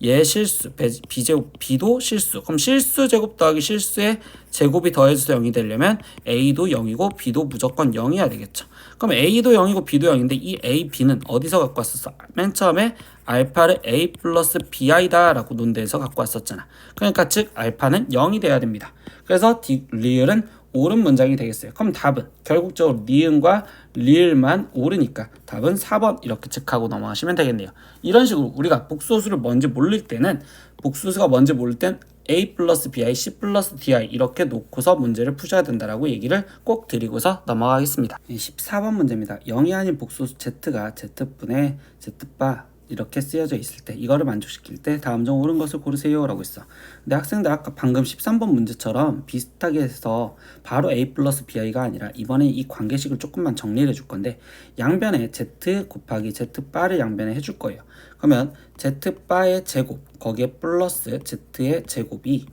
[SPEAKER 1] 얘 실수, b제곱, b도 실수. 그럼 실수 제곱 더하기 실수의 제곱이 더해져서 0이 되려면 a도 0이고 b도 무조건 0이어야 되겠죠. 그럼 a도 0이고 b도 0인데 이 a, b는 어디서 갖고 왔었어? 맨 처음에 알파를 a 플러스 bi다 라고 논대에서 갖고 왔었잖아. 그러니까 즉 알파는 0이 돼야 됩니다. 그래서 리을은 옳은 문장이 되겠어요. 그럼 답은 결국적으로 니은과 리을만 옳으니까 답은 4번 이렇게 체크하고 넘어가시면 되겠네요. 이런 식으로 우리가 복수수를 뭔지 모를 때는 복수수가 뭔지 모를 땐 a 플러스 bi, c 플러스 di 이렇게 놓고서 문제를 푸셔야 된다라고 얘기를 꼭 드리고서 넘어가겠습니다. 14번 문제입니다. 0이 아닌 복수수 z가 z분의 z바 이렇게 쓰여져 있을 때 이거를 만족시킬 때 다음 중 옳은 것을 고르세요 라고 했어. 근데 학생들 아까 방금 13번 문제처럼 비슷하게 해서 바로 a 플러스 bi가 아니라 이번에 이 관계식을 조금만 정리를 해줄 건데 양변에 z 곱하기 z바를 양변에 해줄 거예요. 그러면 z바의 제곱 거기에 플러스 z의 제곱이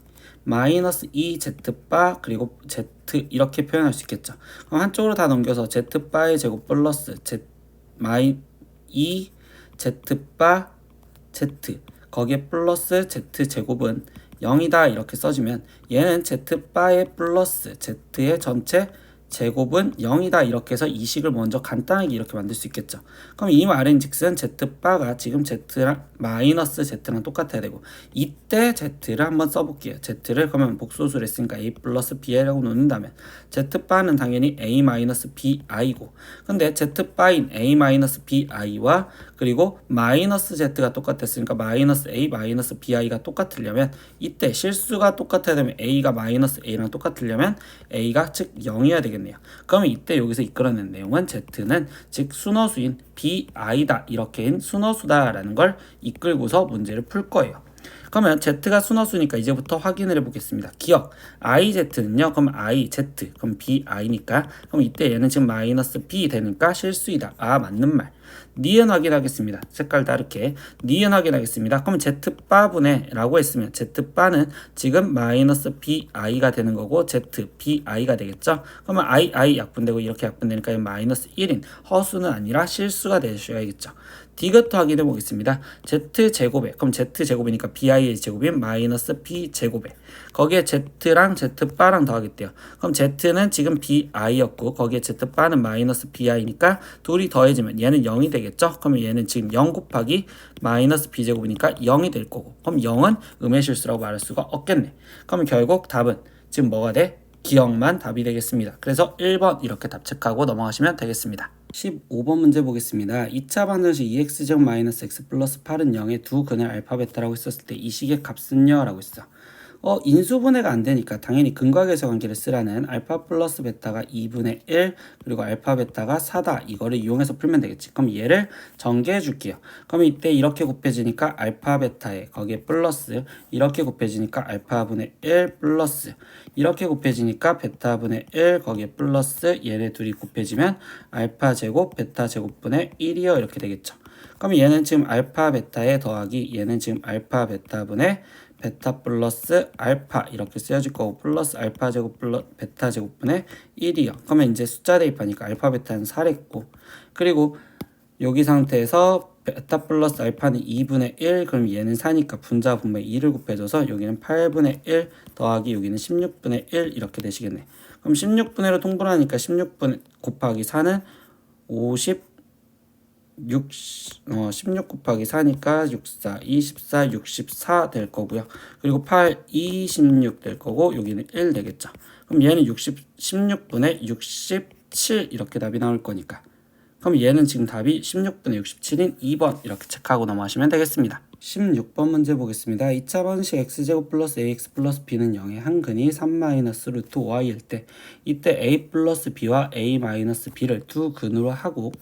[SPEAKER 1] 마이너스 2z바 그리고 z 이렇게 표현할 수 있겠죠. 그럼 한쪽으로 다 넘겨서 z바의 제곱 플러스 z 마이 2 z바 z 거기에 플러스 z제곱은 0이다 이렇게 써주면 얘는 z바의 플러스 z의 전체 제곱은 0이다 이렇게 해서 이 식을 먼저 간단하게 이렇게 만들 수 있겠죠. 그럼 이 말인즉슨 z바가 지금 z랑 마이너스 z랑 똑같아야 되고 이때 z를 한번 써볼게요. z를 그러면 복소수를 했으니까 a 플러스 bi라고 놓는다면 z바는 당연히 a 마이너스 bi고 근데 z바인 a 마이너스 bi와 그리고 마이너스 z가 똑같았으니까 마이너스 a 마이너스 bi가 똑같으려면 이때 실수가 똑같아야 되면 a가 마이너스 a랑 똑같으려면 a가 즉 0이어야 되겠네요. 그러면 이때 여기서 이끌어낸 내용은 z는 즉 순허수인 bi다 이렇게인 순허수다 라는 걸 이끌고서 문제를 풀 거예요. 그러면 z가 순허수니까 이제부터 확인을 해보겠습니다. 기억 iz는요 그럼 iz 그럼 bi니까 그럼 이때 얘는 지금 마이너스 b 되니까 실수이다. 아 맞는 말. 니은 확인하겠습니다. 색깔 다르게 니은 확인하겠습니다. 그럼 z바분의 라고 했으면 z바는 지금 마이너스 bi가 되는 거고 zbi가 되겠죠. 그러면 i 약분되고 이렇게 약분되니까 마이너스 1인 허수는 아니라 실수가 되셔야겠죠. 디귿 확인해 보겠습니다. z제곱에 그럼 z제곱이니까 bi의 제곱인 마이너스 b제곱에 거기에 z랑 z바랑 더하겠대요. 그럼 z는 지금 bi였고 거기에 z바는 마이너스 bi니까 둘이 더해지면 얘는 0이 되겠죠. 그러면 얘는 지금 0 곱하기 마이너스 b제곱이니까 0이 될 거고 그럼 0은 음의 실수라고 말할 수가 없겠네. 그럼 결국 답은 지금 뭐가 돼? 기억만 답이 되겠습니다. 그래서 1번 이렇게 답 체크하고 넘어가시면 되겠습니다. 15번 문제 보겠습니다. 2차 방정식 2x제곱 마이너스 x 플러스 8은 0의 두 근의 알파 베타라고 했었을 때 이 식의 값은요? 라고 했어. 인수분해가 안 되니까 당연히 근과 계수 관계를 쓰라는 알파 플러스 베타가 2분의 1 그리고 알파 베타가 4다 이거를 이용해서 풀면 되겠지. 그럼 얘를 전개해 줄게요. 그럼 이때 이렇게 곱해지니까 알파 베타에 거기에 플러스 이렇게 곱해지니까 알파분의 1 플러스 이렇게 곱해지니까 베타분의 1 거기에 플러스 얘네 둘이 곱해지면 알파 제곱 베타 제곱분의 1이요 이렇게 되겠죠. 그럼 얘는 지금 알파 베타에 더하기 얘는 지금 알파 베타분의 베타 플러스 알파 이렇게 쓰여질 거고 플러스 알파 제곱 플러스 베타 제곱분의 1이요. 그러면 이제 숫자 대입하니까 알파 베타는 4랬고 그리고 여기 상태에서 베타 플러스 알파는 2분의 1 그럼 얘는 4니까 분자 분모에 2를 곱해줘서 여기는 8분의 1 더하기 여기는 16분의 1 이렇게 되시겠네. 그럼 16분의로 통분하니까 16분 곱하기 4는 16 곱하기 4니까 64, 24, 64 될 거고요. 그리고 8, 26 될 거고 여기는 1 되겠죠. 그럼 얘는 16분의 67 이렇게 답이 나올 거니까 그럼 얘는 지금 답이 16분의 67인 2번 이렇게 체크하고 넘어가시면 되겠습니다. 16번 문제 보겠습니다. 2차 방식 x제곱 플러스 ax 플러스 b는 0의 한 근이 3 마이너스 루트 5y일 때 이때 a 플러스 b와 a 마이너스 b를 두 근으로 하고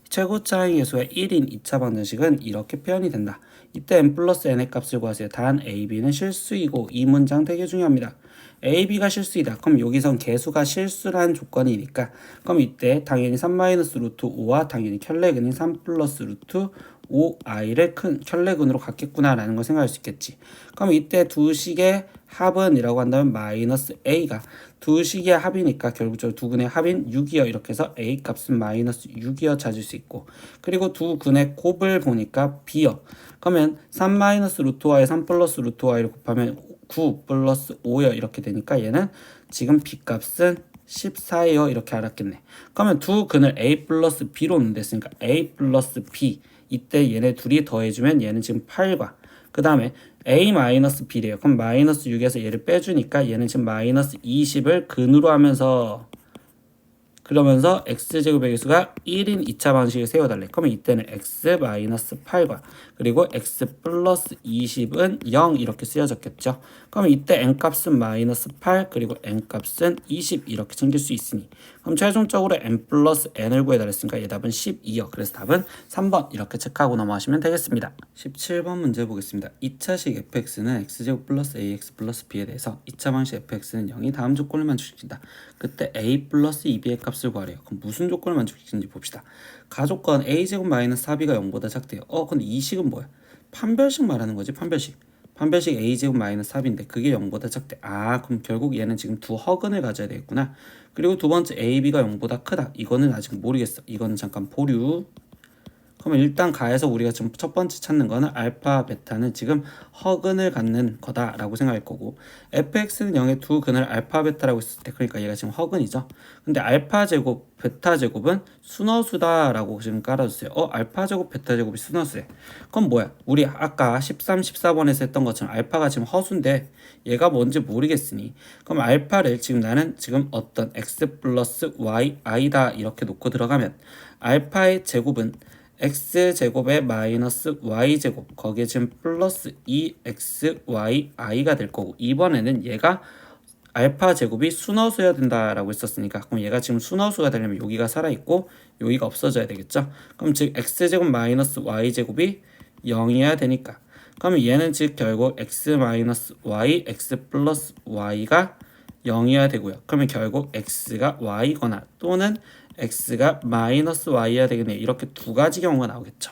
[SPEAKER 1] 최고차의 계수가 1인 2차 방정식은 이렇게 표현이 된다. 이때 n 플러스 n의 값을 구하세요. 단 a, b는 실수이고 이 문장 되게 중요합니다. a, b가 실수이다. 그럼 여기선 계수가 실수라는 조건이니까 그럼 이때 당연히 3 마이너스 루트 5와 당연히 켤레근인 3 플러스 루트 5i를 큰 켤레근으로 갖겠구나 라는 걸 생각할 수 있겠지. 그럼 이때 두 식의 합은 이라고 한다면 마이너스 a가 두 식의 합이니까 결국적으로 두 근의 합인 6이요. 이렇게 해서 A 값은 마이너스 6이요 찾을 수 있고, 그리고 두 근의 곱을 보니까 B요. 그러면 3 마이너스 루트 y 3 플러스 루트 y를 곱하면 9 플러스 5요. 이렇게 되니까 얘는 지금 B 값은 14예요. 이렇게 알았겠네. 그러면 두 근을 A 플러스 B로 넣는댔으니까 A 플러스 B, 이때 얘네 둘이 더해주면 얘는 지금 8과 그 다음에 A 마이너스 B래요. 그럼 마이너스 6에서 얘를 빼주니까 얘는 지금 마이너스 20을 근으로 하면서 그러면서 x제곱의 개수가 1인 2차 방식을 세워달래. 그러면 이때는 x-8과 그리고 x 플러스 20은 0 이렇게 쓰여졌겠죠. 그러면 이때 n값은 마이너스 8 그리고 n값은 20 이렇게 챙길 수 있으니, 그럼 최종적으로 n 플러스 n을 구해달랬으니까 얘 답은 12요. 그래서 답은 3번 이렇게 체크하고 넘어가시면 되겠습니다. 17번 문제 보겠습니다. 2차식 fx는 x제곱 플러스 ax 플러스 b에 대해서 2차 방식 fx는 0이 다음 조건을 만족시킨다. 그때 a 플러스 2b의 값을 구하래요. 그럼 무슨 조건을 만족시키는지 봅시다. 가조건 a제곱 마이너스 4b가 0보다 작대요. 근데 이 식은 뭐야? 판별식 말하는 거지. 판별식 a제곱 마이너스 4b인데 그게 0보다 작대. 그럼 결국 얘는 지금 두 허근을 가져야 되겠구나. 그리고 두 번째 ab가 0보다 크다. 이거는 아직 모르겠어. 이거는 잠깐 보류. 그러면 일단 가에서 우리가 지금 첫 번째 찾는 거는 알파, 베타는 지금 허근을 갖는 거다라고 생각할 거고, fx는 0의 두 근을 알파, 베타라고 했을 때 그러니까 얘가 지금 허근이죠. 근데 알파 제곱, 베타 제곱은 순허수다라고 지금 깔아주세요. 알파 제곱, 베타 제곱이 순허수래. 그럼 뭐야? 우리 아까 13, 14번에서 했던 것처럼 알파가 지금 허수인데 얘가 뭔지 모르겠으니, 그럼 알파를 지금 나는 지금 어떤 x 플러스 y, i다 이렇게 놓고 들어가면 알파의 제곱은 x제곱에 마이너스 y제곱, 거기에 지금 플러스 2xyi가 될 거고, 이번에는 얘가 알파 제곱이 순허수여야 된다라고 했었으니까, 그럼 얘가 지금 순허수가 되려면 여기가 살아있고 여기가 없어져야 되겠죠. 그럼 즉 x제곱 마이너스 y제곱이 0이어야 되니까, 그러면 얘는 즉 결국 x 마이너스 y, x 플러스 y가 0이어야 되고요. 그러면 결국 x가 y거나 또는 x가 마이너스 y여야 되겠네. 이렇게 두 가지 경우가 나오겠죠.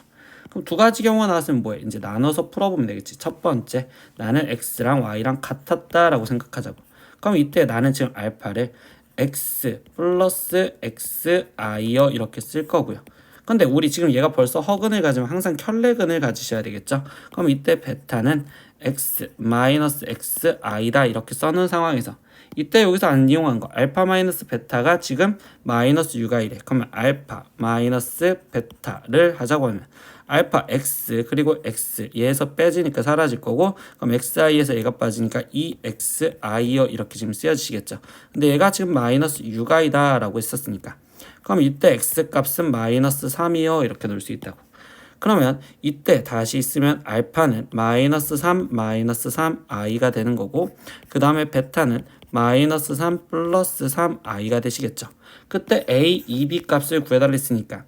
[SPEAKER 1] 그럼 두 가지 경우가 나왔으면 뭐해? 이제 나눠서 풀어보면 되겠지. 첫 번째, 나는 x랑 y랑 같았다라고 생각하자고. 그럼 이때 나는 지금 알파를 x 플러스 xi여 이렇게 쓸 거고요. 근데 우리 지금 얘가 벌써 허근을 가지면 항상 켤레근을 가지셔야 되겠죠. 그럼 이때 베타는 x 마이너스 xi다 이렇게 써놓은 상황에서 이때 여기서 안 이용한 거 알파 마이너스 베타가 지금 마이너스 유가이래. 그러면 알파 마이너스 베타를 하자고 하면 알파 x 그리고 x 얘에서 빼지니까 사라질 거고, 그럼 xi에서 얘가 빠지니까 2xi요 이렇게 지금 쓰여지시겠죠. 근데 얘가 지금 마이너스 유가이다 라고 했었으니까, 그럼 이때 x 값은 마이너스 3이요 이렇게 놓을 수 있다고. 그러면 이때 다시 있으면 알파는 마이너스 3 마이너스 3i가 되는 거고, 그 다음에 베타는 마이너스 3 플러스 3i가 되시겠죠. 그때 a, 2b 값을 구해달랬으니까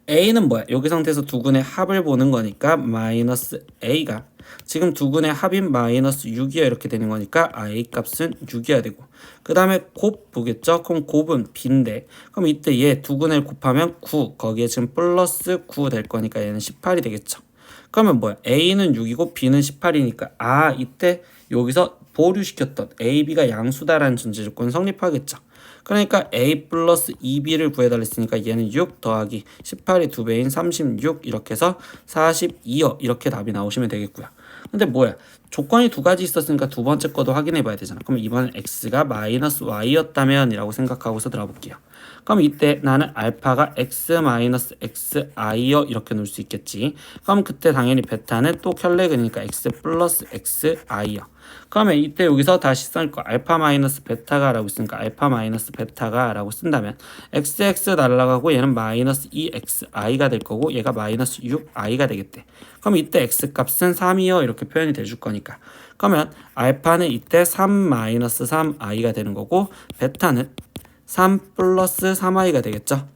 [SPEAKER 1] a는 뭐야? 여기 상태에서 두 근의 합을 보는 거니까 마이너스 a가 지금 두 근의 합인 마이너스 6이야 이렇게 되는 거니까 a 값은 6이어야 되고, 그 다음에 곱 보겠죠? 그럼 곱은 b인데, 그럼 이때 얘 두 근을 곱하면 9, 거기에 지금 플러스 9 될 거니까 얘는 18이 되겠죠. 그러면 뭐야? a는 6이고 b는 18이니까 이때 여기서 보류시켰던 a, b가 양수다라는 전제 조건 성립하겠죠. 그러니까 a 플러스 2b를 구해달랬으니까 얘는 6 더하기 18이 2배인 36 이렇게 해서 42요 이렇게 답이 나오시면 되겠고요. 근데 뭐야? 조건이 두 가지 있었으니까 두 번째 거도 확인해 봐야 되잖아. 그럼 이번엔 x가 마이너스 y였다면 이라고 생각하고서 들어볼게요. 그럼 이때 나는 알파가 x 마이너스 xi요 이렇게 놓을 수 있겠지. 그럼 그때 당연히 베타는 또 켤레근이니까 x 플러스 xi요. 그러면 이때 여기서 다시 쓸 거 알파 마이너스 베타가 라고 있으니까 알파 마이너스 베타가 라고 쓴다면 xx 날라가고 얘는 마이너스 2xi가 될 거고 얘가 마이너스 6i가 되겠대. 그럼 이때 x 값은 3이요 이렇게 표현이 돼줄 거니까, 그러면 알파는 이때 3 마이너스 3i가 되는 거고 베타는 3 플러스 3i가 되겠죠.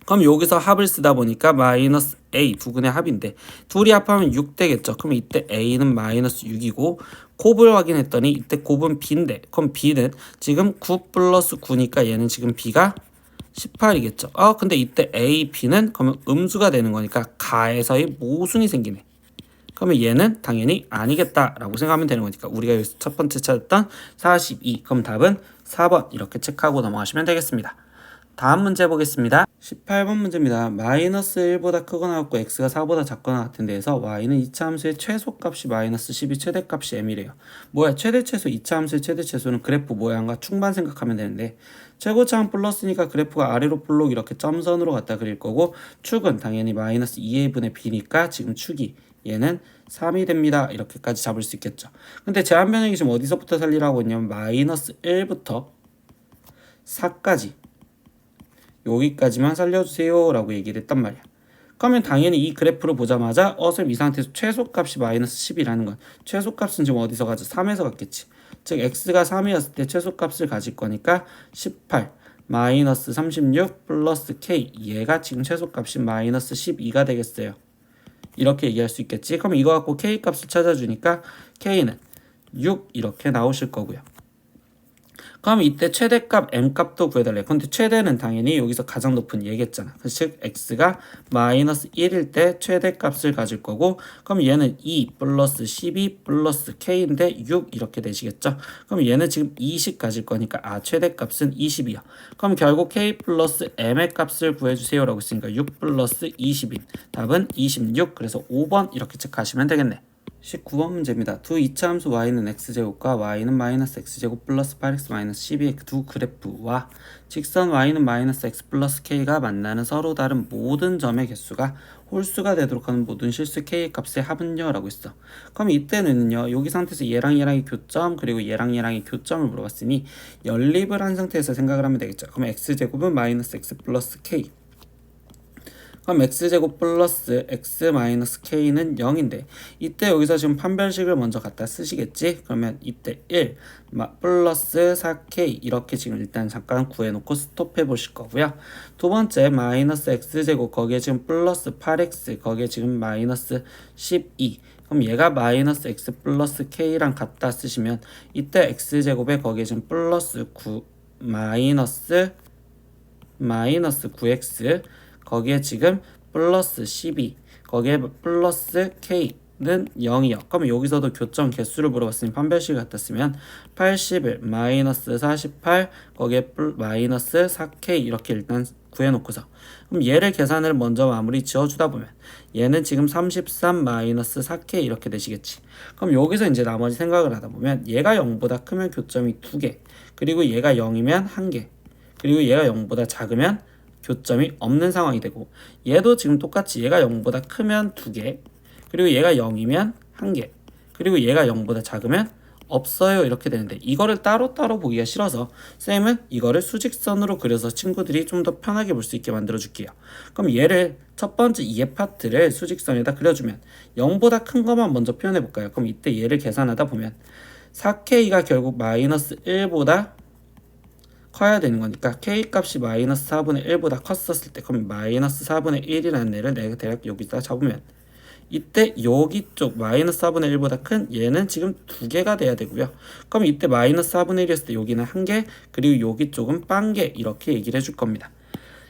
[SPEAKER 1] 그럼 여기서 합을 쓰다 보니까 마이너스 a 두 근의 합인데 둘이 합하면 6 되겠죠. 그럼 이때 a는 마이너스 6이고 곱을 확인했더니 이때 곱은 b인데, 그럼 b는 지금 9 플러스 9니까 얘는 지금 b가 18이겠죠. 근데 이때 a, b는 그러면 음수가 되는 거니까 가에서의 모순이 생기네. 그러면 얘는 당연히 아니겠다라고 생각하면 되는 거니까 우리가 여기서 첫 번째 찾았던 42. 그럼 답은 4번 이렇게 체크하고 넘어가시면 되겠습니다. 다음 문제 보겠습니다. 18번 문제입니다. 마이너스 1보다 크거나 같고 x가 4보다 작거나 같은 데에서 y는 2차 함수의 최소값이 마이너스 10이 최대값이 m이래요. 뭐야, 최대최소 2차 함수의 최대최소는 그래프 모양과 충만 생각하면 되는데 최고차항 플러스니까 그래프가 아래로 볼록 이렇게 점선으로 갖다 그릴 거고 축은 당연히 마이너스 2a분의 b니까 지금 축이 얘는 3이 됩니다. 이렇게까지 잡을 수 있겠죠. 근데 제한 변형이 지금 어디서부터 살리라고 했냐면 마이너스 1부터 4까지 여기까지만 살려주세요 라고 얘기를 했단 말이야. 그러면 당연히 이 그래프를 보자마자 쌤 이 상태에서 최소값이 마이너스 10이라는 건 최소값은 지금 어디서 가죠? 3에서 갔겠지. 즉 x가 3이었을 때 최소값을 가질 거니까 18 마이너스 36 플러스 k 얘가 지금 최소값이 마이너스 12가 되겠어요. 이렇게 얘기할 수 있겠지. 그럼 이거 갖고 k 값을 찾아주니까 k는 6 이렇게 나오실 거고요. 그럼 이때 최대값 m값도 구해달래. 근데 최대는 당연히 여기서 가장 높은 얘겠잖아. 즉 x가 마이너스 1일 때 최대값을 가질 거고 그럼 얘는 2 플러스 12 플러스 k인데 6 이렇게 되시겠죠. 그럼 얘는 지금 20 가질 거니까 최대값은 20이야. 그럼 결국 k 플러스 m의 값을 구해주세요 라고 했으니까 6 플러스 20인 답은 26. 그래서 5번 이렇게 체크하시면 되겠네. 19번 문제입니다. 두 2차 함수 y는 x제곱과 y는 마이너스 x제곱 플러스 8x 마이너스 12의 두 그래프와 직선 y는 마이너스 x 플러스 k가 만나는 서로 다른 모든 점의 개수가 홀수가 되도록 하는 모든 실수 k 값의 합은요 라고 했어. 그럼 이때는요 여기 상태에서 얘랑 얘랑의 교점 그리고 얘랑 얘랑의 교점을 물어봤으니 연립을 한 상태에서 생각을 하면 되겠죠. 그럼 x제곱은 마이너스 x 플러스 k 그럼 x제곱 플러스 x 마이너스 k는 0인데 이때 여기서 지금 판별식을 먼저 갖다 쓰시겠지? 그러면 이때 1 플러스 4k 이렇게 지금 일단 잠깐 구해놓고 스톱해 보실 거고요. 두 번째 마이너스 x제곱 거기에 지금 플러스 8x 거기에 지금 마이너스 12 그럼 얘가 마이너스 x 플러스 k랑 같다 쓰시면 이때 x제곱에 거기에 지금 플러스 9 마이너스 9x 거기에 지금 플러스 12 거기에 플러스 k는 0이요. 그럼 여기서도 교점 개수를 물어봤으니 판별식 같았으면 81 마이너스 48 거기에 마이너스 4k 이렇게 일단 구해놓고서 그럼 얘를 계산을 먼저 마무리 지어주다 보면 얘는 지금 33 마이너스 4k 이렇게 되시겠지. 그럼 여기서 이제 나머지 생각을 하다 보면 얘가 0보다 크면 교점이 2개 그리고 얘가 0이면 1개 그리고 얘가 0보다 작으면 교점이 없는 상황이 되고 얘도 지금 똑같이 얘가 0보다 크면 2개 그리고 얘가 0이면 1개 그리고 얘가 0보다 작으면 없어요 이렇게 되는데 이거를 따로따로 보기가 싫어서 쌤은 이거를 수직선으로 그려서 친구들이 좀 더 편하게 볼 수 있게 만들어 줄게요. 그럼 얘를 첫 번째 얘 파트를 수직선에다 그려주면 0보다 큰 것만 먼저 표현해 볼까요? 그럼 이때 얘를 계산하다 보면 4k가 결국 마이너스 1보다 커야 되는 거니까 k 값이 마이너스 4분의 1보다 컸었을 때 그럼 마이너스 4분의 1이라는 애를 내가 대략 여기다 잡으면 이때 여기 쪽 마이너스 4분의 1보다 큰 얘는 지금 2개가 돼야 되고요. 그럼 이때 마이너스 4분의 1이었을 때 여기는 1개 그리고 여기 쪽은 0개 이렇게 얘기를 해줄 겁니다.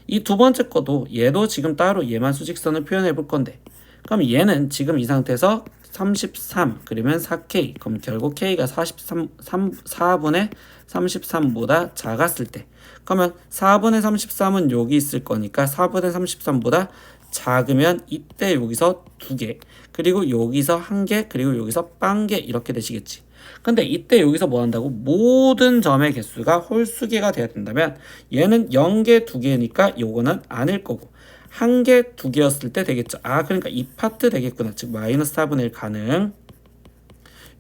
[SPEAKER 1] 이 두 번째 거도 얘도 지금 따로 얘만 수직선을 표현해 볼 건데 그럼 얘는 지금 이 상태에서 33 그러면 4k 그럼 결국 k가 4분의 33보다 작았을 때 그러면 4분의 33은 여기 있을 거니까 4분의 33보다 작으면 이때 여기서 2개 그리고 여기서 1개 그리고 여기서 0개 이렇게 되시겠지. 근데 이때 여기서 뭐 한다고? 모든 점의 개수가 홀수개가 돼야 된다면 얘는 0개 2개니까 요거는 아닐 거고 1개 2개였을 때 되겠죠. 그러니까 이 파트 되겠구나. 즉 마이너스 4분의 1 가능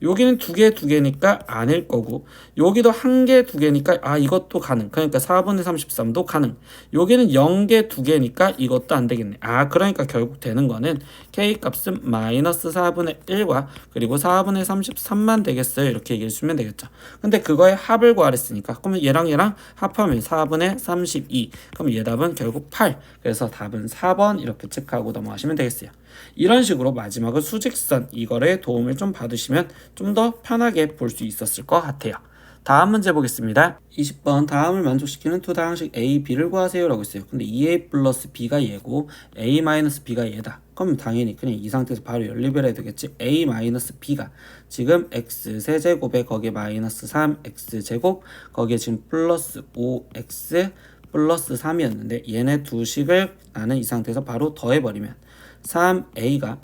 [SPEAKER 1] 여기는 2개 2개니까 아닐 거고 여기도 1개 2개니까 이것도 가능. 그러니까 4분의 33도 가능. 여기는 0개 2개니까 이것도 안 되겠네. 그러니까 결국 되는 거는 k 값은 마이너스 4분의 1과 그리고 4분의 33만 되겠어요. 이렇게 얘기해 주면 되겠죠. 근데 그거의 합을 구하랬으니까 그러면 얘랑 얘랑 합하면 4분의 32 그럼 얘 답은 결국 8 그래서 답은 4번 이렇게 체크하고 넘어가시면 되겠어요. 이런 식으로 마지막은 수직선 이거를 도움을 좀 받으시면 좀 더 편하게 볼 수 있었을 것 같아요. 다음 문제 보겠습니다. 20번 다음을 만족시키는 두 다항식 A, B를 구하세요 라고 했어요. 근데 2A 플러스 B가 얘고 A 마이너스 B가 얘다. 그럼 당연히 그냥 이 상태에서 바로 연립을 해야 되겠지. a-b가 지금 x세제곱에 거기에 마이너스 3x제곱 거기에 지금 플러스 5x 플러스 3이었는데 얘네 두 식을 나는 이 상태에서 바로 더해버리면 3a가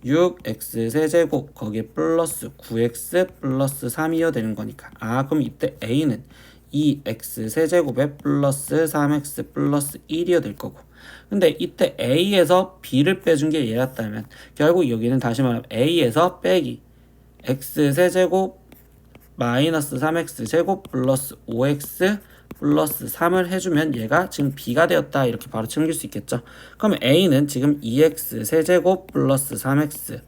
[SPEAKER 1] 6x 세제곱 거기에 플러스 9x 플러스 3이어야 되는 거니까 그럼 이때 a는 2x 세제곱에 플러스 3x 플러스 1이어야 될 거고 근데 이때 a에서 b를 빼준 게 얘였다면 결국 여기는 다시 말하면 a에서 빼기 x 세제곱 마이너스 3x 제곱 플러스 5x 플러스 3을 해주면 얘가 지금 b가 되었다 이렇게 바로 챙길 수 있겠죠. 그러면 a는 지금 2x 세제곱 플러스 3x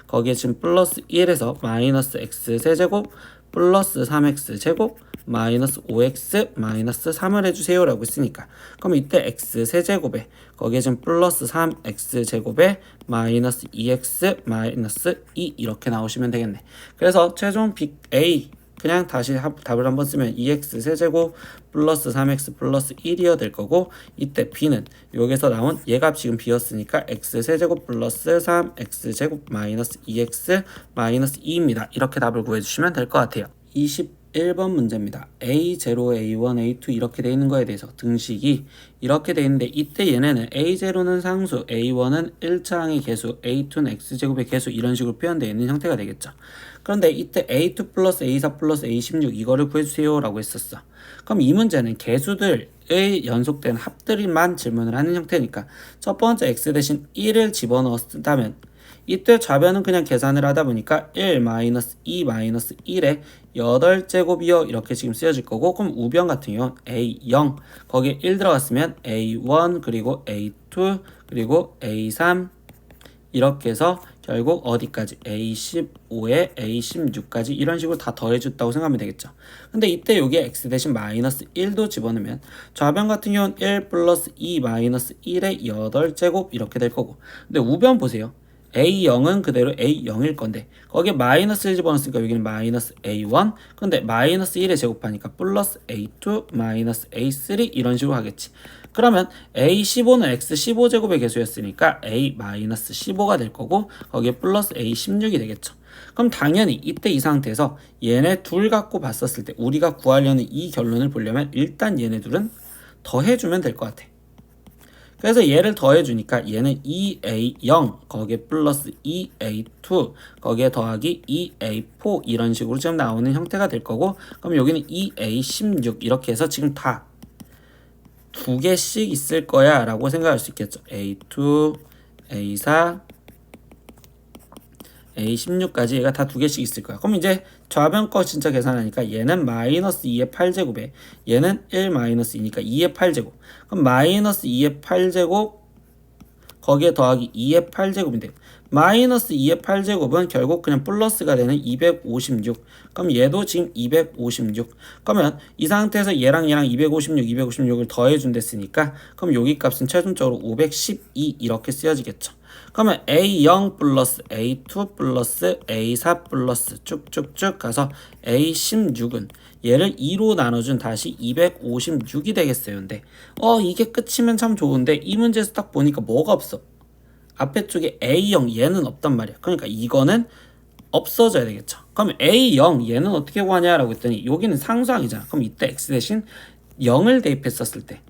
[SPEAKER 1] 거기에 지금 플러스 1에서 마이너스 x 세제곱 플러스 3x 제곱 마이너스 5x 마이너스 3을 해주세요 라고 했으니까 그럼 이때 x 세제곱에 거기에 지금 플러스 3x 제곱에 마이너스 2x 마이너스 2 이렇게 나오시면 되겠네. 그래서 최종 a 그냥 다시 답을 한번 쓰면 2x 세제곱 플러스 3x 플러스 1이어야 될 거고 이때 b는 여기서 나온 얘가 지금 b였으니까 x 세제곱 플러스 3x 제곱 마이너스 2x 마이너스 2입니다. 이렇게 답을 구해주시면 될 것 같아요. 21번 문제입니다. A0, A1, A2 이렇게 돼 있는 거에 대해서 등식이 이렇게 돼 있는데 이때 얘네는 A0는 상수, A1은 1차항의 개수, A2는 X제곱의 개수 이런 식으로 표현되어 있는 형태가 되겠죠. 그런데 이때 A2 플러스 A4 플러스 A16 이거를 구해주세요 라고 했었어. 그럼 이 문제는 개수들의 연속된 합들만 질문을 하는 형태니까 첫 번째 X 대신 1을 집어넣었다면 이때 좌변은 그냥 계산을 하다 보니까 1 마이너스 2 마이너스 1에 8제곱이요 이렇게 지금 쓰여질 거고 그럼 우변 같은 경우는 A0 거기에 1 들어갔으면 A1 그리고 A2 그리고 A3 이렇게 해서 결국 어디까지 A15에 A16까지 이런 식으로 다 더해줬다고 생각하면 되겠죠. 근데 이때 여기에 X 대신 마이너스 1도 집어넣으면 좌변 같은 경우는 1 플러스 2 마이너스 1에 8제곱 이렇게 될 거고 근데 우변 보세요. A0은 그대로 A0일 건데 거기에 마이너스 1 집어넣었으니까 여기는 마이너스 A1 근데 마이너스 1에 제곱하니까 플러스 A2 마이너스 A3 이런 식으로 하겠지. 그러면 A15는 X15제곱의 개수였으니까 A-15가 될 거고 거기에 플러스 A16이 되겠죠. 그럼 당연히 이때 이 상태에서 얘네 둘 갖고 봤었을 때 우리가 구하려는 이 결론을 보려면 일단 얘네 둘은 더해주면 될 것 같아. 그래서 얘를 더해주니까 얘는 2A0 거기에 플러스 2A2 거기에 더하기 2A4 이런 식으로 지금 나오는 형태가 될 거고 그럼 여기는 2A16 이렇게 해서 지금 다 두 개씩 있을 거야 라고 생각할 수 있겠죠. A2, A4, A16까지 얘가 다 두 개씩 있을 거야. 그럼 이제 좌변 거 진짜 계산하니까 얘는 마이너스 2의 8제곱에 얘는 1 마이너스 2니까 2의 8제곱 그럼 마이너스 2의 8제곱 거기에 더하기 2의 8제곱인데 마이너스 2의 8제곱은 결국 그냥 플러스가 되는 256 그럼 얘도 지금 256 그러면 이 상태에서 얘랑 256을 더해준댔으니까 그럼 여기 값은 최종적으로 512 이렇게 쓰여지겠죠. 그러면 A0 플러스 A2 플러스 A4 플러스 쭉쭉쭉 가서 A16은 얘를 2로 나눠준 다시 256이 되겠어요. 근데 이게 끝이면 참 좋은데 이 문제에서 딱 보니까 뭐가 없어. 앞에 쪽에 A0 얘는 없단 말이야. 그러니까 이거는 없어져야 되겠죠. 그럼 A0 얘는 어떻게 구하냐라고 했더니 여기는 상수항이잖아. 그럼 이때 X 대신 0을 대입했었을 때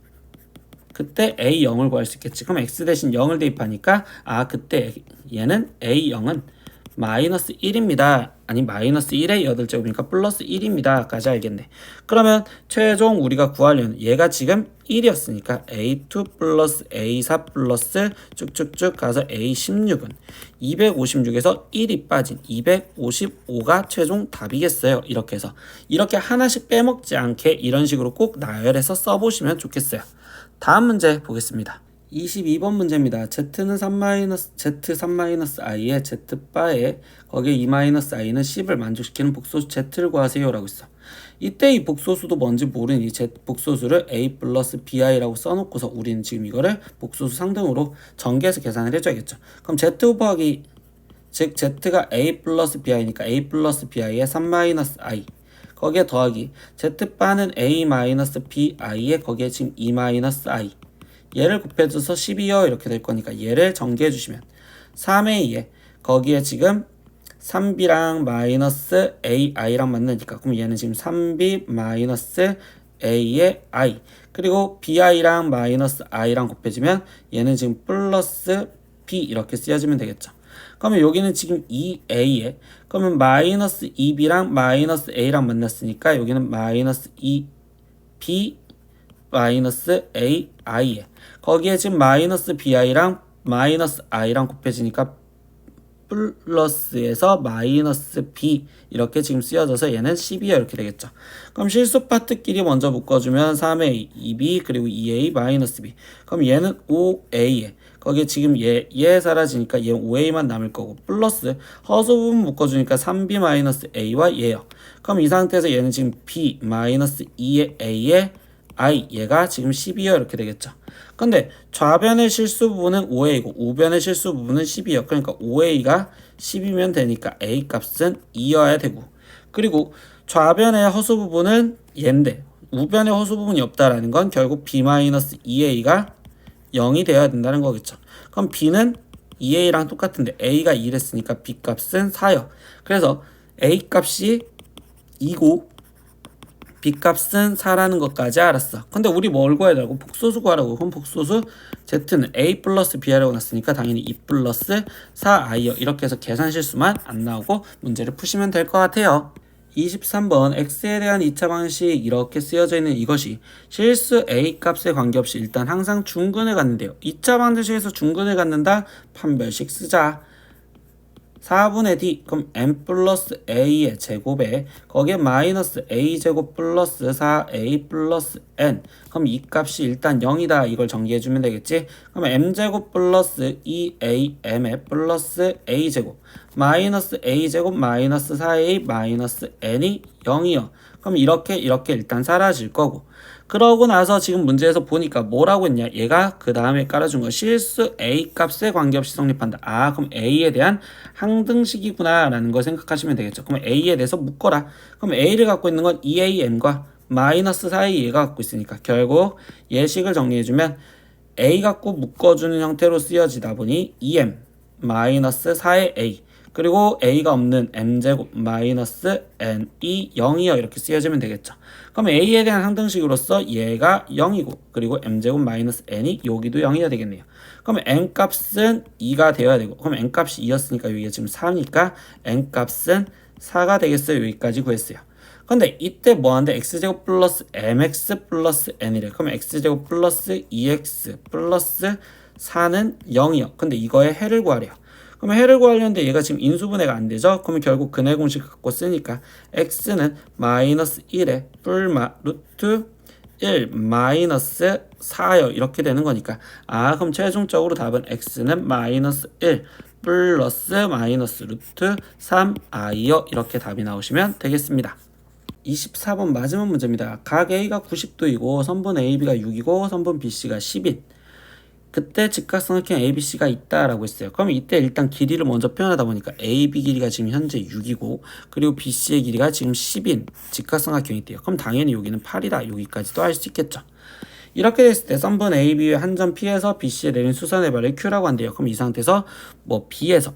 [SPEAKER 1] 그때 A0을 구할 수 있겠지. 그럼 X 대신 0을 대입하니까 그때 얘는 A0은 마이너스 1입니다. 아니 마이너스 1의 8제곱이니까 플러스 1입니다. 까지 알겠네. 그러면 최종 우리가 구하려는 얘가 지금 1이었으니까 A2 플러스 A4 플러스 쭉쭉쭉 가서 A16은 256에서 1이 빠진 255가 최종 답이겠어요. 이렇게 해서 이렇게 하나씩 빼먹지 않게 이런 식으로 꼭 나열해서 써보시면 좋겠어요. 다음 문제 보겠습니다. 22번 문제입니다. Z는 3-I-에 Z바에 거기에 2-I는 10을 만족시키는 복소수 Z를 구하세요 라고 있어. 이때 이 복소수도 뭔지 모르니 복소수를 A 플러스 BI라고 써놓고서 우리는 지금 이거를 복소수 상등으로 전개해서 계산을 해줘야겠죠. 그럼 Z 곱하기 즉 Z가 A 플러스 BI니까 A 플러스 BI에 3-I 거기에 더하기 Z바는 A-BI에 거기에 지금 2-I 얘를 곱해줘서 12요 이렇게 될 거니까 얘를 전개해 주시면 3a에 거기에 지금 3b랑 마이너스 ai랑 만나니까 그럼 얘는 지금 3b 마이너스 a의 i 그리고 bi랑 마이너스 i랑 곱해지면 얘는 지금 플러스 b 이렇게 쓰여지면 되겠죠. 그러면 여기는 지금 2a에 그러면 마이너스 2b랑 마이너스 a랑 만났으니까 여기는 마이너스 2b 마이너스 ai에 거기에 지금 마이너스 bi랑 마이너스 i랑 곱해지니까 플러스에서 마이너스 b 이렇게 지금 쓰여져서 얘는 12야 이렇게 되겠죠. 그럼 실수 파트끼리 먼저 묶어주면 3a, 2b 그리고 2a 마이너스 b 그럼 얘는 5a에 거기에 지금 얘 사라지니까 얘 5a만 남을 거고 플러스 허수 부분 묶어주니까 3b 마이너스 a와 얘요. 그럼 이 상태에서 얘는 지금 b 마이너스 2의 a에 i 얘가 지금 12요 이렇게 되겠죠. 근데 좌변의 실수 부분은 5a고 우변의 실수 부분은 12요. 그러니까 5a가 10이면 되니까 a 값은 2여야 되고 그리고 좌변의 허수 부분은 얘인데 우변의 허수 부분이 없다라는 건 결국 b-2a가 0이 되어야 된다는 거겠죠. 그럼 b는 2a랑 똑같은데 a가 2랬으니까 b 값은 4요. 그래서 a 값이 2고 b값은 4라는 것까지 알았어. 근데 우리 뭘 구해야 되고 복소수 구하라고. 그럼 복소수 z는 a 플러스 b라고 났으니까 당연히 2 플러스 4i요. 이렇게 해서 계산 실수만 안 나오고 문제를 푸시면 될 것 같아요. 23번 x에 대한 2차 방식 이렇게 쓰여져 있는 이것이 실수 a 값에 관계없이 일단 항상 중근을 갖는데요. 2차 방정식에서 중근을 갖는다? 판별식 쓰자. 4분의 d 그럼 n 플러스 a의 제곱에 거기에 마이너스 a제곱 플러스 4a 플러스 n 그럼 이 값이 일단 0이다 이걸 정리해주면 되겠지. 그럼 m제곱 플러스 2am의 플러스 a제곱 마이너스 a제곱 마이너스 4a 마이너스 n이 0이요. 그럼 이렇게 일단 사라질 거고 그러고 나서 지금 문제에서 보니까 뭐라고 했냐 얘가 그 다음에 깔아준 거 실수 a 값에 관계없이 성립한다. 아 그럼 a에 대한 항등식이구나 라는 걸 생각하시면 되겠죠. 그럼 a에 대해서 묶어라. 그럼 a를 갖고 있는 건 2am과 마이너스 4a 얘가 갖고 있으니까 결국 예식을 정리해주면 a 갖고 묶어주는 형태로 쓰여지다 보니 2m 마이너스 4의 a 그리고 a가 없는 m제곱 마이너스 n이 0이요 이렇게 쓰여지면 되겠죠. 그럼 a에 대한 항등식으로서 얘가 0이고 그리고 m제곱 마이너스 n이 여기도 0이어야 되겠네요. 그럼 n 값은 2가 되어야 되고 그럼 n 값이 2였으니까 여기가 지금 4니까 n 값은 4가 되겠어요. 여기까지 구했어요. 근데 이때 뭐하는데 x제곱 플러스 mx 플러스 n이래. 그럼 x제곱 플러스 2x 플러스 4는 0이요. 근데 이거의 해를 구하래요. 그러면 해를 구하려는데 얘가 지금 인수분해가 안 되죠? 그러면 결국 근해 공식 갖고 쓰니까 x는 마이너스 1에 뿔마 루트 1 마이너스 4요 이렇게 되는 거니까 아 그럼 최종적으로 답은 x는 마이너스 1 플러스 마이너스 루트 3i요 이렇게 답이 나오시면 되겠습니다. 24번 마지막 문제입니다. 각 A가 90도이고 선분 AB가 6이고 선분 BC가 10인 그때 직각삼각형 ABC가 있다라고 했어요. 그럼 이때 일단 길이를 먼저 표현하다 보니까 AB 길이가 지금 현재 6이고 그리고 BC의 길이가 지금 10인 직각삼각형이 있대요. 그럼 당연히 여기는 8이다. 여기까지도 할 수 있겠죠. 이렇게 됐을 때 선분 AB의 한 점 P에서 BC에 내린 수선의 발을 Q라고 한대요. 그럼 이 상태에서 뭐 P에서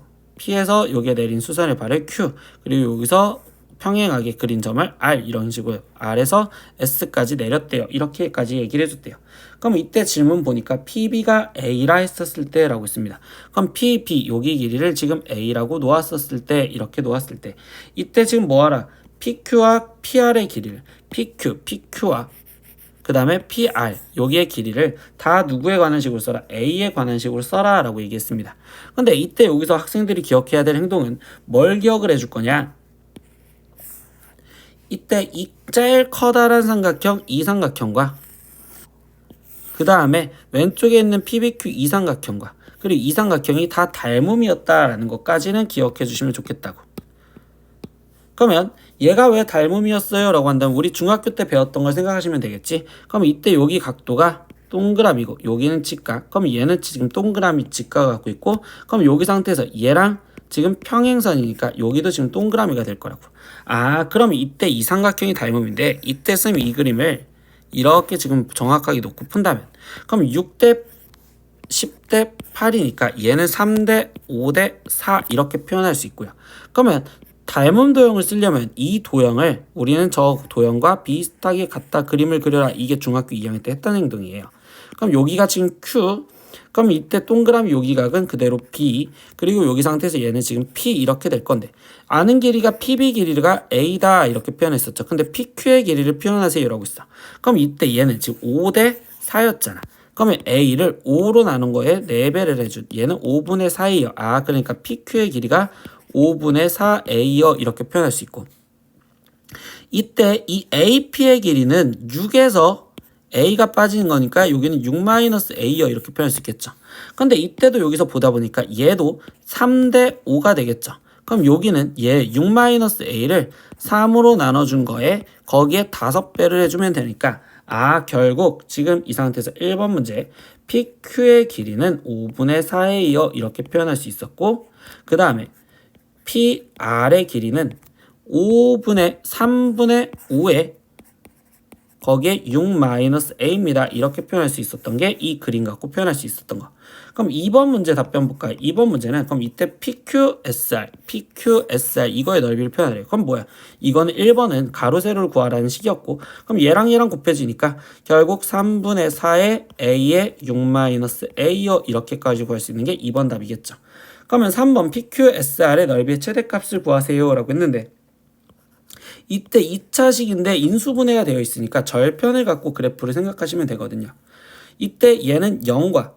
[SPEAKER 1] 여기에 내린 수선의 발을 Q 그리고 여기서 평행하게 그린 점을 R 이런 식으로 R에서 S까지 내렸대요. 이렇게까지 얘기를 해줬대요. 그럼 이때 질문 보니까 PB가 A라 했었을 때 라고 있습니다. 그럼 PB 여기 길이를 지금 A라고 놓았었을 때 이렇게 놓았을 때 이때 지금 뭐하라 PQ와 PR의 길이를 PQ와 그 다음에 PR 여기의 길이를 다 누구에 관한 식으로 써라 A에 관한 식으로 써라 라고 얘기했습니다. 근데 이때 여기서 학생들이 기억해야 될 행동은 뭘 기억을 해줄 거냐 이때 이 제일 커다란 삼각형 이 삼각형과 그 다음에 왼쪽에 있는 PBQ 이 삼각형과 그리고 이 삼각형이 다 닮음이었다라는 것까지는 기억해 주시면 좋겠다고. 그러면 얘가 왜 닮음이었어요? 라고 한다면 우리 중학교 때 배웠던 걸 생각하시면 되겠지. 그럼 이때 여기 각도가 동그라미고 여기는 직각. 그럼 얘는 지금 동그라미 직각을 갖고 있고 그럼 여기 상태에서 얘랑 지금 평행선이니까 여기도 지금 동그라미가 될 거라고. 아 그럼 이때 이 삼각형이 닮음인데 이때 쌤이 이 그림을 이렇게 지금 정확하게 놓고 푼다면 그럼 6대 10대 8이니까 얘는 3대 5대 4 이렇게 표현할 수 있고요. 그러면 닮은 도형을 쓰려면 이 도형을 우리는 저 도형과 비슷하게 같다 그림을 그려라. 이게 중학교 2학년 때 했던 행동이에요. 그럼 여기가 지금 Q, 그럼 이때 동그라미 여기 각은 그대로 B, 그리고 여기 상태에서 얘는 지금 P 이렇게 될 건데, 아는 길이가 PB 길이가 A다 이렇게 표현했었죠. 근데 PQ의 길이를 표현하세요 라고 있어. 그럼 이때 얘는 지금 5대 4였잖아. 그러면 A를 5로 나눈 거에 4배를 해준, 얘는 5분의 4예요. 아, 그러니까 PQ의 길이가 5분의 4A요 이렇게 표현할 수 있고, 이때 이 AP의 길이는 6에서 A가 빠지는 거니까 여기는 6-A요 이렇게 표현할 수 있겠죠. 근데 이때도 여기서 보다 보니까 얘도 3대 5가 되겠죠. 그럼 여기는 얘 6-A를 3으로 나눠준 거에 거기에 5배를 해주면 되니까, 아, 결국 지금 이 상태에서 1번 문제 PQ의 길이는 5분의 4예요 이렇게 표현할 수 있었고, 그 다음에 PR의 길이는 3분의 5에 거기에 6-A입니다. 이렇게 표현할 수 있었던 게 이 그림 갖고 표현할 수 있었던 거. 그럼 2번 문제 답변 볼까요? 2번 문제는 그럼 이때 PQSR 이거의 넓이를 표현하래요. 그럼 뭐야? 이거는 1번은 가로 세로를 구하라는 식이었고, 그럼 얘랑 얘랑 곱해지니까 결국 3분의 4의 A의 6-A요 이렇게까지 구할 수 있는 게 2번 답이겠죠. 그러면 3번 PQSR의 넓이의 최대값을 구하세요 라고 했는데, 이때 2차식인데 인수분해가 되어 있으니까 절편을 갖고 그래프를 생각하시면 되거든요. 이때 얘는 0과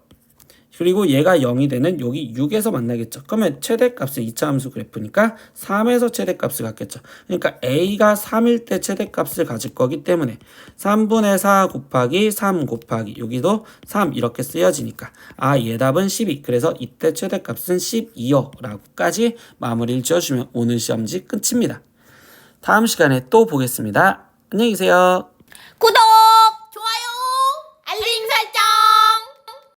[SPEAKER 1] 그리고 얘가 0이 되는 여기 6에서 만나겠죠. 그러면 최대값은 2차 함수 그래프니까 3에서 최대값을 갖겠죠. 그러니까 A가 3일 때 최대값을 가질 거기 때문에 3분의 4 곱하기 3 곱하기 여기도 3 이렇게 쓰여지니까, 아, 얘 답은 12. 그래서 이때 최대값은 12요 라고까지 마무리를 지어주면 오늘 시험지 끝입니다. 다음 시간에 또 보겠습니다. 안녕히 계세요.
[SPEAKER 2] 구독!